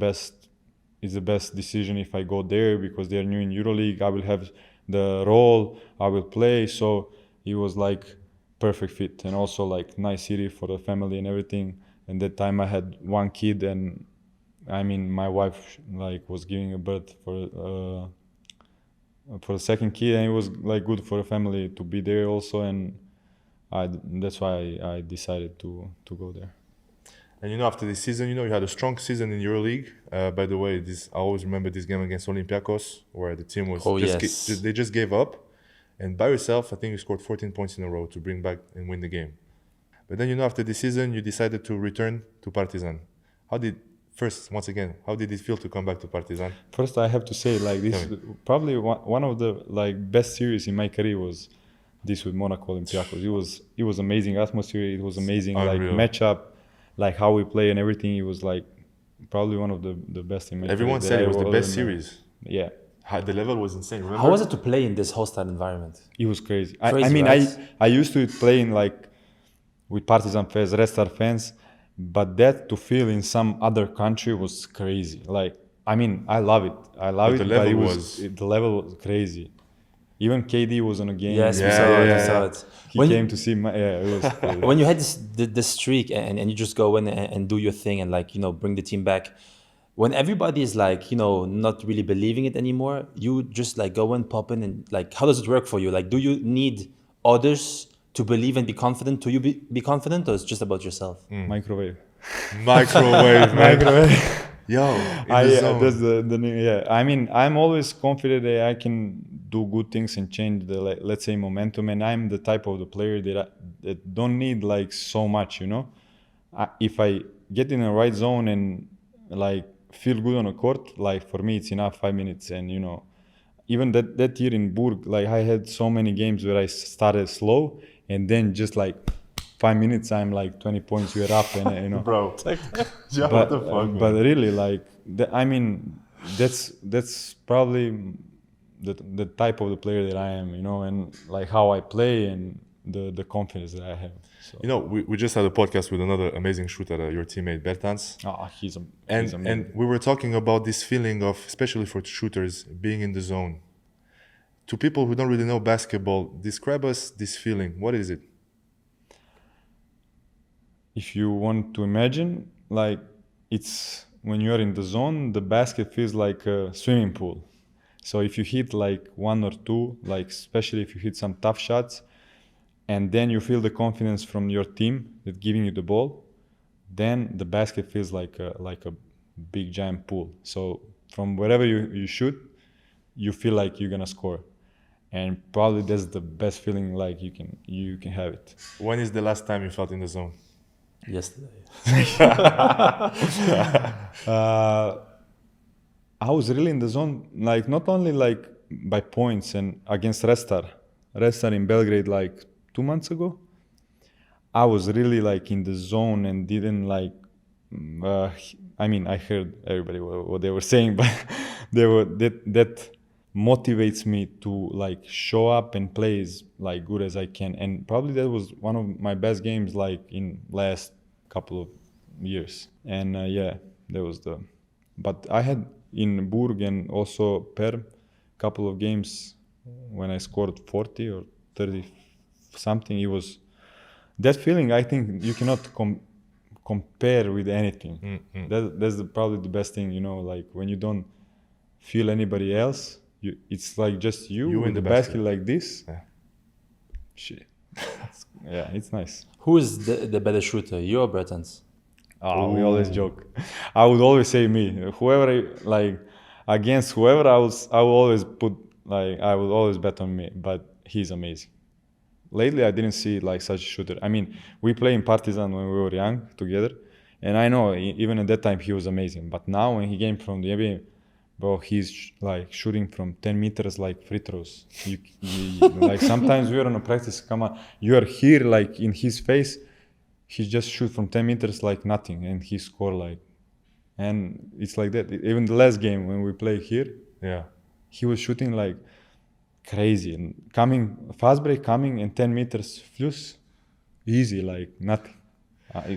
S1: best decision if I go there, because they're new in EuroLeague. I will have the role, I will play. So it was like perfect fit, and also like nice city for the family and everything. And that time I had one kid, and I mean my wife like was giving a birth for the second kid, and it was like good for the family to be there also. And that's why I decided to go there.
S2: And after this season, you had a strong season in EuroLeague. By the way, I always remember this game against Olympiacos, where the team was they just gave up, and by yourself, I think you scored 14 points in a row to bring back and win the game. But then after this season, you decided to return to Partizan. How did it feel to come back to Partizan?
S1: First, I have to say like this, probably one of the like best series in my career was this with Monaco Olympiacos. It was amazing atmosphere. It was amazing like matchup. Like how we play and everything, it was like probably one of the best in my
S2: Everyone
S1: career.
S2: said it was the best series.
S1: Yeah.
S2: The level was insane. Remember?
S3: How was it to play in this hostile environment?
S1: It was crazy.
S3: Right?
S1: I used to play in like with Partizan fans, Red Star fans, but that to feel in some other country was crazy. Like, I love it. I love it, but the level was crazy. Even KD was on a game.
S3: Yes, we saw it.
S1: He came to see it was crazy.
S3: When you had this streak and you just go in and do your thing and like, bring the team back, when everybody is like, not really believing it anymore, you just like go and pop in and like, how does it work for you? Like, do you need others to believe and be confident? To you be confident, or it's just about yourself?
S1: Microwave.
S2: Microwave, man.
S1: Microwave.
S2: Yo, in the zone.
S1: That's the name. Yeah, I mean, I'm always confident that I can do good things and change the, let's say, momentum. And I'm the type of the player that don't need like so much, you know. If I get in the right zone and like feel good on a court, like for me it's enough. 5 minutes, and you know, even that year in Burg, like I had so many games where I started slow and then just like 5 minutes I'm like 20 points, you're up, and you know.
S2: Bro, yeah,
S1: But,
S2: what the fuck,
S1: but
S2: man?
S1: really, like, I mean, that's probably the type of the player that I am, you know, and like how I play and the confidence that I have. So.
S2: You know, we just had a podcast with another amazing shooter, your teammate Bertans.
S1: He's
S2: And
S1: amazing.
S2: we were talking about this feeling of, especially for shooters, being in the zone. To people who don't really know basketball, describe us this feeling. What is it?
S1: If you want to imagine, like, it's when you're in the zone, the basket feels like a swimming pool. So if you hit like one or two, like especially if you hit some tough shots, and then you feel the confidence from your team that giving you the ball, then the basket feels like a big giant pool. So from wherever you shoot, you feel like you're gonna score, and probably that's the best feeling like you can have it.
S2: When is the last time you felt in the zone?
S3: Yesterday.
S1: I was really in the zone, like not only like by points and against Restar in Belgrade like 2 months ago. I was really like in the zone and didn't like. I mean, I heard everybody what they were saying, but that motivates me to like show up and play as like good as I can. And probably that was one of my best games like in last couple of years. And yeah, that was the. But I had in Burg and also Per couple of games when I scored 40 or 30 something. It was that feeling. I think you cannot compare with anything. That's probably the best thing, you know, like when you don't feel anybody else, it's like just you in the basket like this.
S2: Yeah.
S1: Shit. Yeah, it's nice.
S3: Who is the better shooter, you or Bertans?
S1: Oh, we always joke. I would always say me. Whoever like against whoever I would always put like I would always bet on me. But he's amazing. Lately, I didn't see like such a shooter. I mean, we play in Partizan when we were young together, and I know even at that time he was amazing. But now when he came from the NBA, bro, he's like shooting from 10 meters like free throws. Like sometimes we are on a practice, come on, you are here like in his face, he just shoot from 10 meters like nothing, and he score like, and it's like that. Even the last game when we play here,
S2: Yeah.
S1: he was shooting like crazy and fast break coming and 10 meters flush, easy like nothing.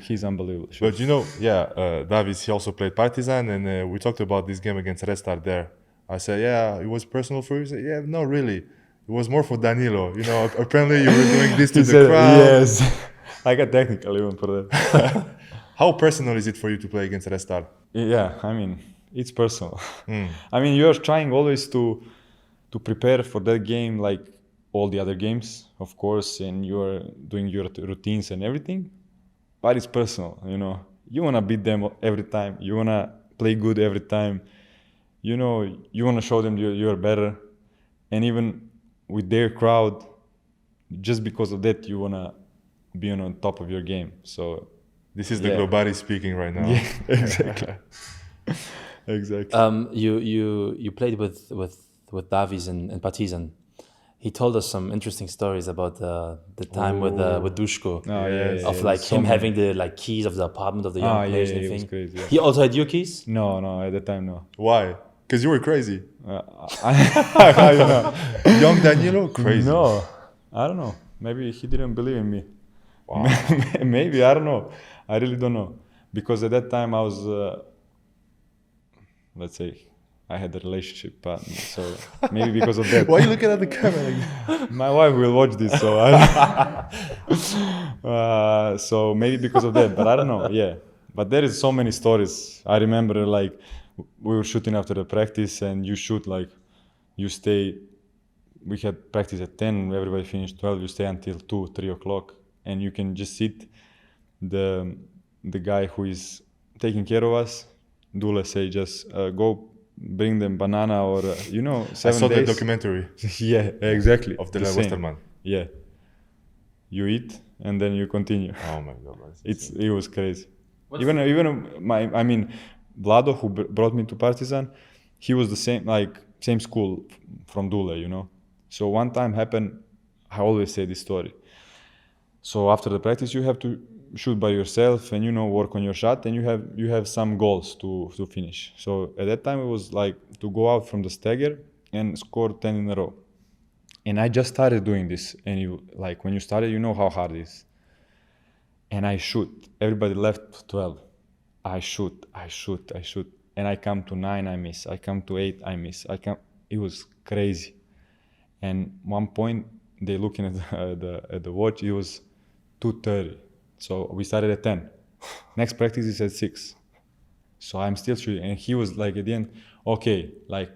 S1: He's unbelievable.
S2: But you know, yeah, Davis, he also played Partizan, and we talked about this game against Restar there. I said, yeah, it was personal for you. He said, yeah, no, really. It was more for Danilo. You know, apparently you were doing this to the crowd.
S1: Yes. I got technical even for that.
S2: How personal is it for you to play against Restar?
S1: Yeah, I mean, it's personal. I mean, you're trying always to prepare for that game like all the other games, of course, and you're doing your routines and everything, but it's personal, you know. You want to beat them every time. You want to play good every time. You know, you want to show them you're better. And even with their crowd, just because of that, you want to be on top of your game. So
S2: this is the Globari speaking right now.
S1: Yeah, exactly. Exactly.
S3: You played with Davis and Partizan. He told us some interesting stories about the time with Dusko.
S1: Oh, yeah,
S3: of like him having the like keys of the apartment of the young players and
S1: it was
S3: everything.
S1: crazy, yeah.
S3: He also had your keys?
S1: No, at that time, no.
S2: Why? Because you were crazy.
S1: I don't know.
S2: Young Danilo? Crazy.
S1: No, I don't know. Maybe he didn't believe in me.
S2: Wow.
S1: Maybe, I don't know. I really don't know. Because at that time I was, let's say, I had a relationship partner, so maybe because of that.
S2: Why are you looking at the camera like that?
S1: My wife will watch this, so so maybe because of that, but I don't know. Yeah, but there is so many stories. I remember like we were shooting after the practice, and you shoot like you stay we had practice at 10, everybody finished 12, you stay until 2, 3 o'clock, and you can just sit. The guy who is taking care of us, Dule say just go bring them banana or 7 days.
S2: I saw the documentary.
S1: Yeah, exactly.
S2: Of the
S1: same.
S2: Westerman.
S1: Yeah. You eat and then you continue.
S2: Oh my God.
S1: It was crazy. Even Vlado, who brought me to Partizan, he was the same school from Dule, So one time happened, I always say this story. So after the practice, you have to shoot by yourself and work on your shot, and you have some goals to finish. So at that time it was like to go out from the stagger and score 10 in a row. And I just started doing this, and when you started, you know how hard it is. And I shoot. Everybody left 12. I shoot, and I come to 9, I miss. I come to 8, I miss. It was crazy. And one point they looking at the watch, it was 2:30. So we started at 10. Next practice is at 6. So I'm still shooting. And he was like at the end, okay,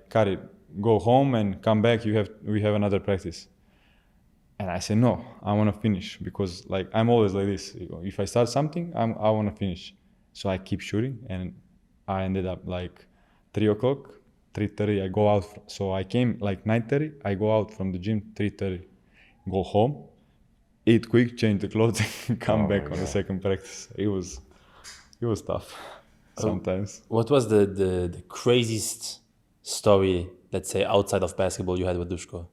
S1: cut it, go home and come back, we have another practice. And I said, no, I want to finish, because I'm always like this. If I start something, I want to finish. So I keep shooting, and I ended up 3 o'clock, 3:30 I go out. So I came 9:30, I go out from the gym 3:30, go home, eat quick, change the clothes, and come back on the second practice. It was tough sometimes.
S3: What was the craziest story, let's say, outside of basketball you had with Dusko?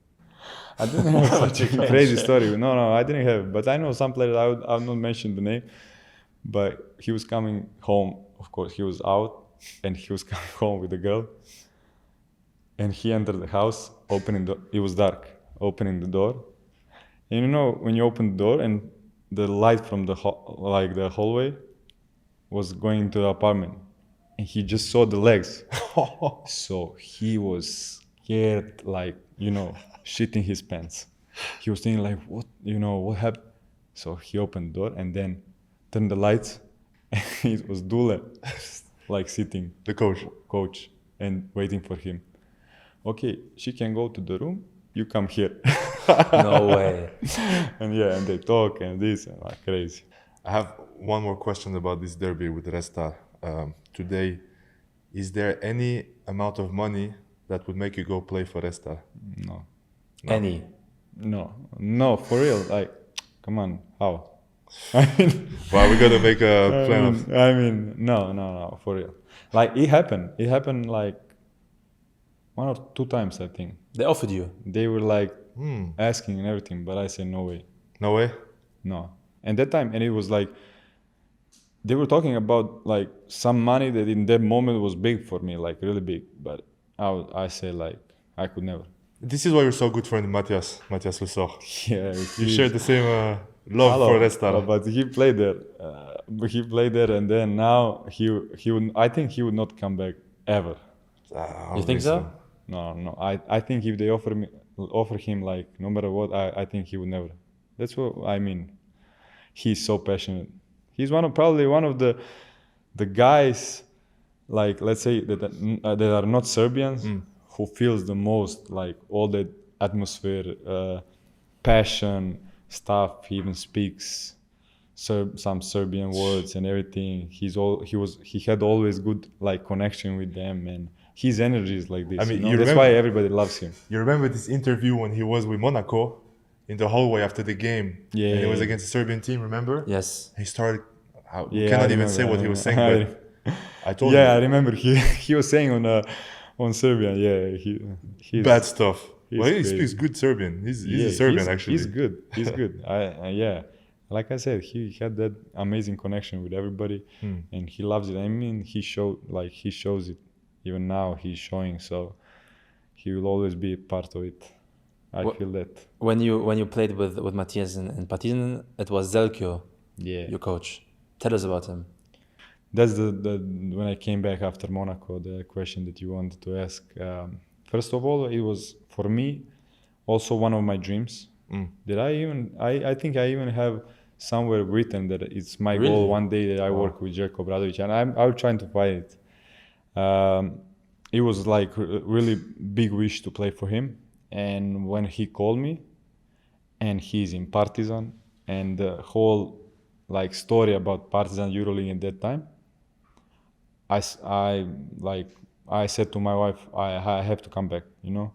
S1: I didn't have such a crazy story. No, I didn't have. But I know some players, I'll not mention the name, but he was coming home. Of course, he was out, and he was coming home with a girl. And he entered the house, it was dark, opening the door. And when you open the door and the light from the hallway was going into the apartment, and he just saw the legs. So he was scared, shitting his pants. He was thinking what happened? So he opened the door and then turned the lights, and it was Dule, sitting.
S2: The
S1: coach, and waiting for him. Okay, she can go to the room, you come here.
S3: No way.
S1: And they talk and this, and crazy.
S2: I have one more question about this derby with Resta. Today, is there any amount of money that would make you go play for Resta?
S1: No.
S3: Any?
S2: No,
S1: for real. Come on, how?
S2: Well, we gotta make a plan
S1: no, for real. It happened. It happened 1 or 2 times, I think.
S3: They offered you?
S1: They were asking and everything, but I said no way.
S2: No way?
S1: No. And that time, and it was they were talking about some money that in that moment was big for me, really big. But I said I could never.
S2: This is why you're so good friend Matthias Lussor.
S1: Yeah.
S2: You share the same love for Resta.
S1: But he played there. And then now I think he would not come back ever.
S3: You think so?
S1: No. I think if they offer him no matter what, I think he would never. That's what I mean. He's so passionate. He's probably one of the guys, let's say that are not Serbians, who feels the most all that atmosphere, passion stuff. He even speaks some Serbian words and everything. He had always good connection with them, and his energy is like this.
S2: I mean,
S1: that's why everybody loves him.
S2: You remember this interview when he was with Monaco in the hallway after the game?
S1: Yeah.
S2: And it was against the Serbian team, remember?
S3: Yes.
S2: He started, you cannot even say what he was saying, but I told
S1: I remember he was saying on Serbian, he's
S2: bad stuff. He
S1: crazy.
S2: speaks good Serbian. He's a Serbian, actually.
S1: He's good. Like I said, he had that amazing connection with everybody, and he loves it. I mean, he shows it. Even now, he's showing. So he will always be a part of it. I feel that.
S3: When you played with Matthias in Partizan, it was Željko, your coach. Tell us about him.
S1: That's the when I came back after Monaco, the question that you wanted to ask. First of all, it was for me also one of my dreams. That I think I even have somewhere written that it's my goal one day that I work with Željko Obradović, and I'm trying to find it. It was a really big wish to play for him, And when he called me, and he's in Partizan, and the whole like story about Partizan EuroLeague at that time, I said to my wife, I have to come back, you know.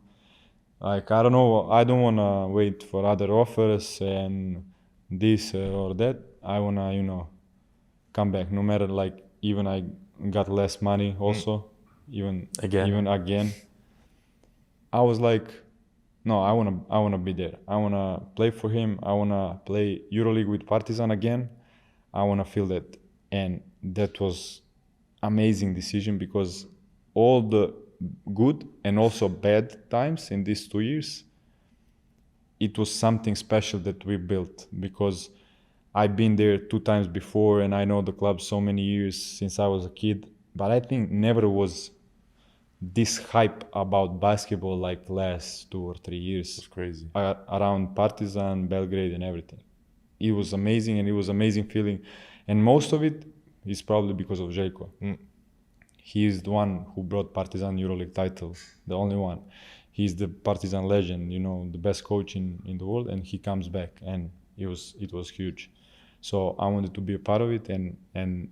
S1: Like, I don't know, I don't want to wait for other offers and this or that. I want to, you know, come back, no matter, like, even I got less money also, even again. I was like, no, I want to be there. I want to play for him. I want to play EuroLeague with Partizan again. I want to feel that. And that was amazing decision, because all the good and also bad times in these 2 years, it was something special that we built, because I've been there 2 times before and I know the club so many years since I was a kid, but I think never was this hype about basketball like last 2 or 3 years.
S2: It's crazy.
S1: Around Partizan, Belgrade and everything. It was amazing, and it was amazing feeling. And most of it is probably because of Željko. He is the one who brought Partizan EuroLeague title, the only one. He's the Partizan legend, you know, the best coach in the world, and he comes back, and it was huge. So I wanted to be a part of it, and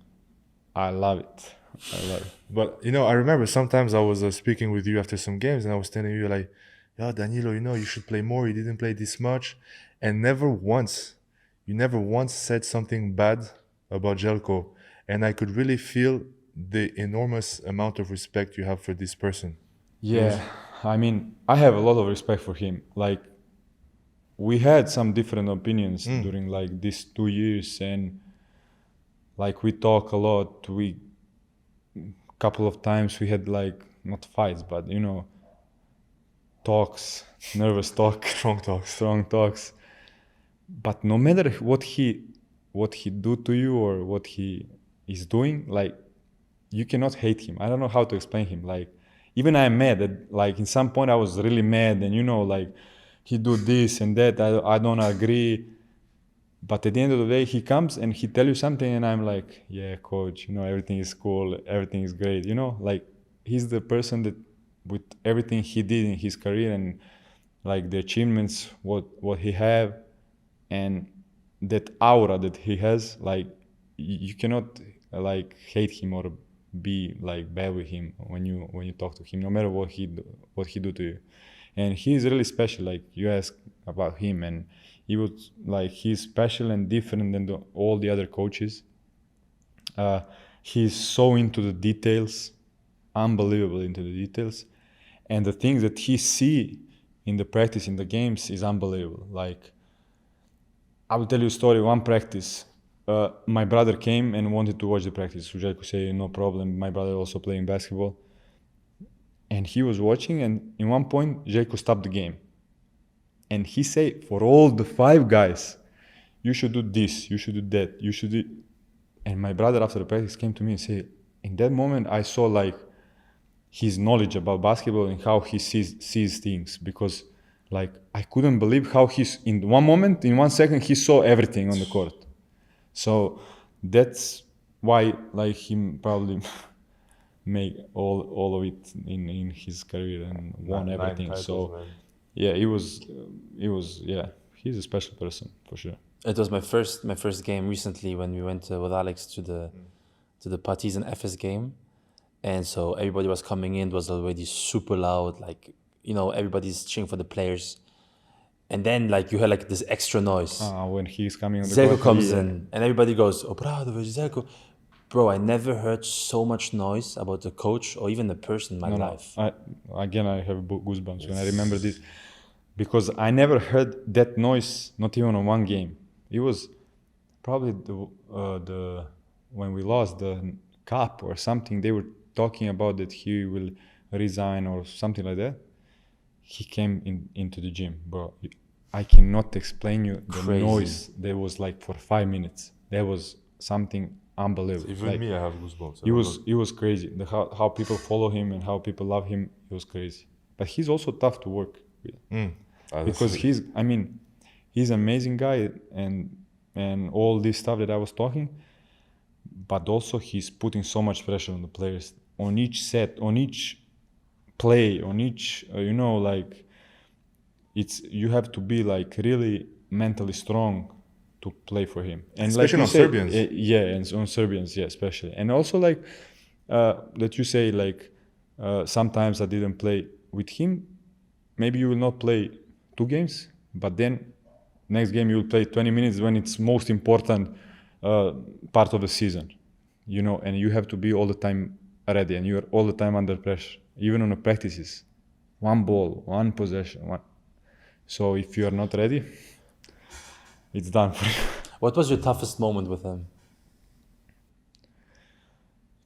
S1: I love it. I love it.
S2: But, you know, I remember sometimes I was speaking with you after some games, and I was telling you, like, yeah, Danilo, you know, you should play more. You didn't play this much. And you never once said something bad about Željko. And I could really feel the enormous amount of respect you have for this person.
S1: Yeah, I mean, I have a lot of respect for him. Like, we had some different opinions during like these 2 years, and like we talk a lot. Couple of times we had like, not fights, but you know, talks, nervous talk, strong talks. But no matter what he do to you or what he is doing, like, you cannot hate him. I don't know how to explain him. Like, even I'm mad at, like, in some point I was really mad, and you know, like, he do this and that, I don't agree. But at the end of the day, he comes and he tell you something, and I'm like, yeah, coach, you know, everything is cool, everything is great, you know. Like, he's the person that, with everything he did in his career, and like the achievements, what he have, and that aura that he has, like, you cannot like hate him or be like bad with him when you talk to him, no matter what he do to you. And he's really special. Like, you ask about him, and he was like, he's special and different than all the other coaches. He's so into the details, unbelievable into the details, and the things that he see in the practice, in the games, is unbelievable. Like, I will tell you a story. One practice, my brother came and wanted to watch the practice. Željko said, no problem. My brother also playing basketball. And he was watching, and in one point, Željko stopped the game. And he said, for all the 5 guys, you should do this, you should do that, you should do... And my brother, after the practice, came to me and said, in that moment, I saw like his knowledge about basketball and how he sees things. Because like, I couldn't believe how he's, in one moment, in 1 second, he saw everything on the court. So that's why, like, he probably made all of it in his career and won everything.
S2: Titles,
S1: so
S2: man.
S1: yeah, it was yeah, he's a special person for sure.
S3: It was my first game recently when we went with Alex to the Partizan FS game, and so everybody was coming in. It was already super loud, like, you know, everybody's cheering for the players, and then like you heard like this extra noise.
S1: When he's coming on the
S3: Željko
S1: court,
S3: comes in, and everybody goes, Obradović, Željko. Bro, I never heard so much noise about the coach or even the person in my life.
S1: I have goosebumps when I remember this, because I never heard that noise, not even on one game. It was probably the when we lost the cup or something. They were talking about that he will resign or something like that. He came into the gym, bro. I cannot explain you the noise. There was like for 5 minutes. There was something unbelievable.
S2: Even
S1: like,
S2: me, I have goosebumps.
S1: It was crazy. How people follow him and how people love him. It was crazy. But he's also tough to work with, because he's an amazing guy and all this stuff that I was talking. But also he's putting so much pressure on the players on each set, on each play, on each like you have to be like really mentally strong to play for him, and
S2: Especially
S1: like
S2: on Serbians.
S1: yeah, and on Serbians, yeah, especially, and also like that you say like sometimes I didn't play with him. Maybe you will not play 2 games, but then next game you will play 20 minutes when it's most important part of the season, you know, and you have to be all the time ready, and you are all the time under pressure, even on the practices. One ball, one possession, one. So if you are not ready, it's done for you.
S3: What was your toughest moment with him?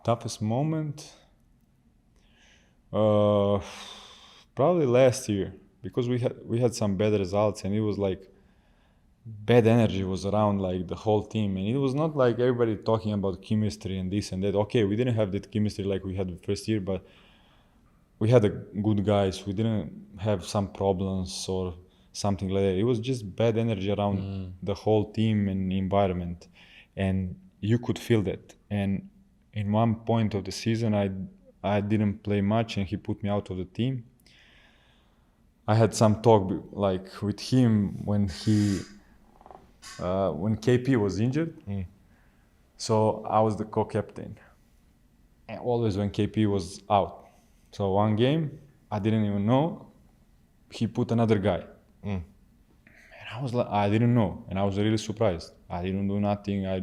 S1: Toughest moment? Probably last year, because we had some bad results, and it was like bad energy was around like the whole team, and it was not like everybody talking about chemistry and this and that. Okay, we didn't have that chemistry like we had the first year, but we had a good guys. We didn't have some problems or something like that. It was just bad energy around the whole team and environment, and you could feel that. And in one point of the season, I didn't play much, and he put me out of the team. I had some talk like with him when KP was injured. So I was the co-captain, and always when KP was out. So one game, I didn't even know, he put another guy. And I was like, I didn't know, and I was really surprised. I didn't do nothing. I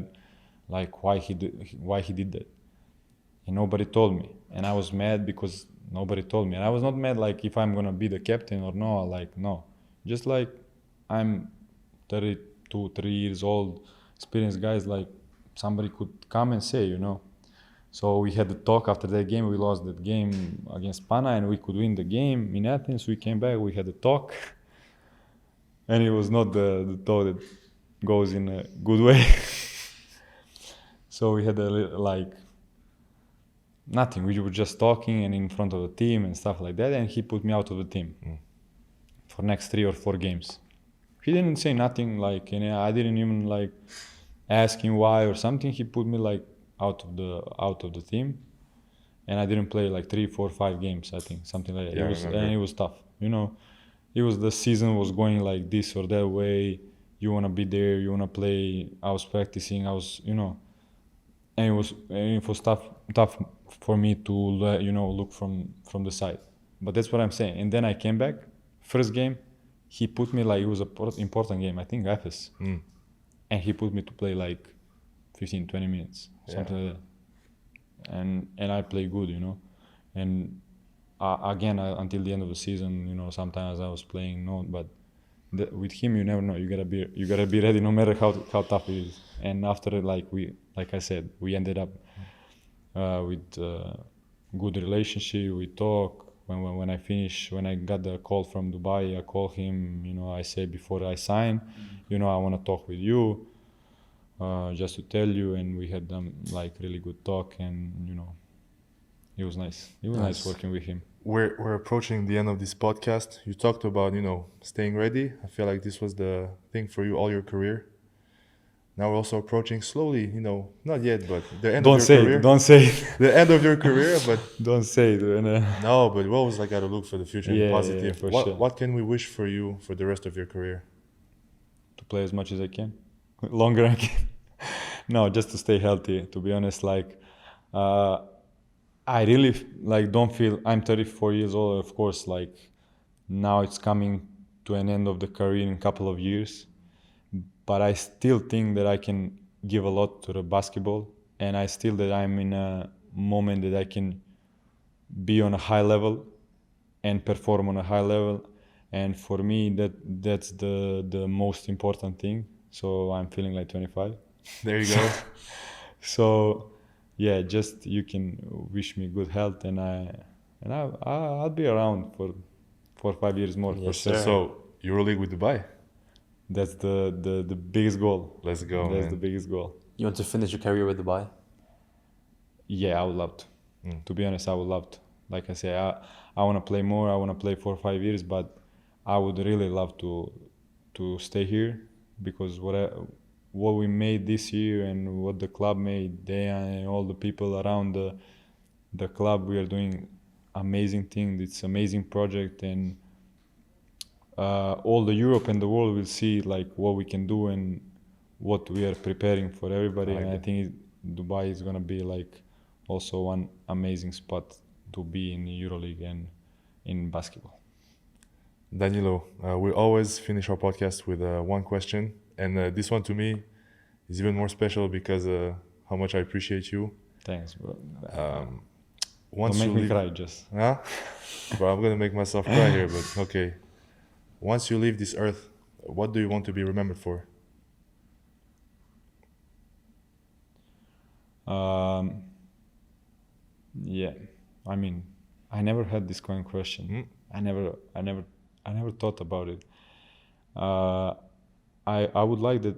S1: like why he did that, and nobody told me, and I was mad because nobody told me. And I was not mad like if I'm gonna be the captain or no, like no, just like I'm 32, 3 years old, experienced guys, like somebody could come and say, you know. So we had the talk after that game. We lost that game against Pana, and we could win the game in Athens. We came back, we had a talk, and it was not the talk that goes in a good way. So we had like nothing. We were just talking and in front of the team and stuff like that, and he put me out of the team for next 3 or 4 games. He didn't say nothing, like, and I didn't even like ask him why or something. He put me like out of the team, and I didn't play like 3, 4, 5 games, I think, something like that.
S2: Yeah,
S1: It was tough, you know. It was, the season was going like this or that way. You wanna be there, you wanna play. I was practicing, I was, you know, and it was tough for me to, you know, look from the side. But that's what I'm saying. And then I came back, first game, he put me like, it was an important game, I think FS, and he put me to play like 15, 20 minutes, something like that. And I play good, you know. And again, until the end of the season, you know, sometimes I was playing but with him, you never know. You gotta be ready, no matter how tough it is. And after it, like I said, we ended up with good relationship. We talk. When I got the call from Dubai, I called him. You know, I say before I sign, you know, I want to talk with you. Just to tell you, and we had like really good talk, and you know, it was nice. It was nice working with him.
S2: We're approaching the end of this podcast. You talked about, you know, staying ready. I feel like this was the thing for you all your career. Now we're also approaching slowly, you know, not yet, but the end of your career.
S1: Don't say it.
S2: The end of your career, but
S1: don't say it.
S2: no, but we always like gotta look for the future and positive.
S1: Yeah, for sure.
S2: What can we wish for you for the rest of your career?
S1: To play as much as I can, longer I can. No, just to stay healthy. To be honest, like I really like don't feel. I'm 34 years old. Of course, like now it's coming to an end of the career in a couple of years. But I still think that I can give a lot to the basketball, and I still that I'm in a moment that I can be on a high level and perform on a high level. And for me, that's the most important thing. So I'm feeling like 25.
S2: There you go.
S1: So yeah, just you can wish me good health, and I'll be around for 4 or 5 years more.
S3: Yes,
S1: for sure.
S2: So EuroLeague with Dubai.
S1: That's the biggest goal.
S2: Let's go.
S1: That's the biggest goal.
S3: You want to finish your career with Dubai?
S1: Yeah, I would love to. To be honest, I would love to. Like I say, I want to play more. I want to play 4 or 5 years, but I would really love to stay here, because what we made this year and what the club made, they and all the people around the club, we are doing amazing thing. It's amazing project, and all the Europe and the world will see like what we can do and what we are preparing for everybody. And I think Dubai is gonna be like also one amazing spot to be in the EuroLeague and in basketball.
S2: Danilo, we always finish our podcast with one question, and this one to me is even more special because how much I appreciate you.
S1: Thanks, bro.
S2: Once
S1: Don't
S2: you
S1: make me
S2: leave,
S1: cry, just.
S2: huh? Bro, I'm gonna make myself cry here, but okay. Once you leave this earth, what do you want to be remembered for?
S1: Yeah, I mean, I never had this kind of question. I never thought about it. I would like that.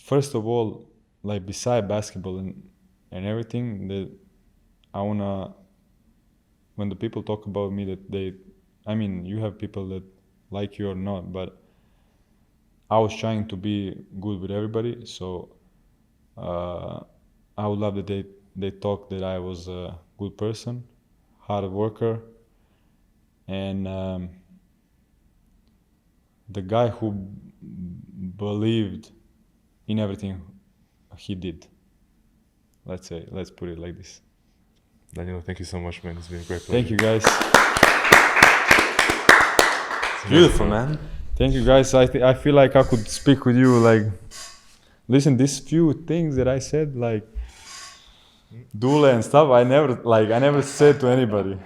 S1: First of all, like beside basketball and everything, that I wanna. When the people talk about me, that I mean, you have people that like you or not, but I was trying to be good with everybody, so I would love that they talk that I was a good person, hard worker, and the guy who believed in everything he did. Let's put it like this.
S2: Danilo, thank you so much, man. It's been a great pleasure.
S1: Thank you, guys.
S3: Beautiful, man.
S1: Thank you, guys. I feel like I could speak with you, like, listen, these few things that I said, like, Dule and stuff, I never said to anybody.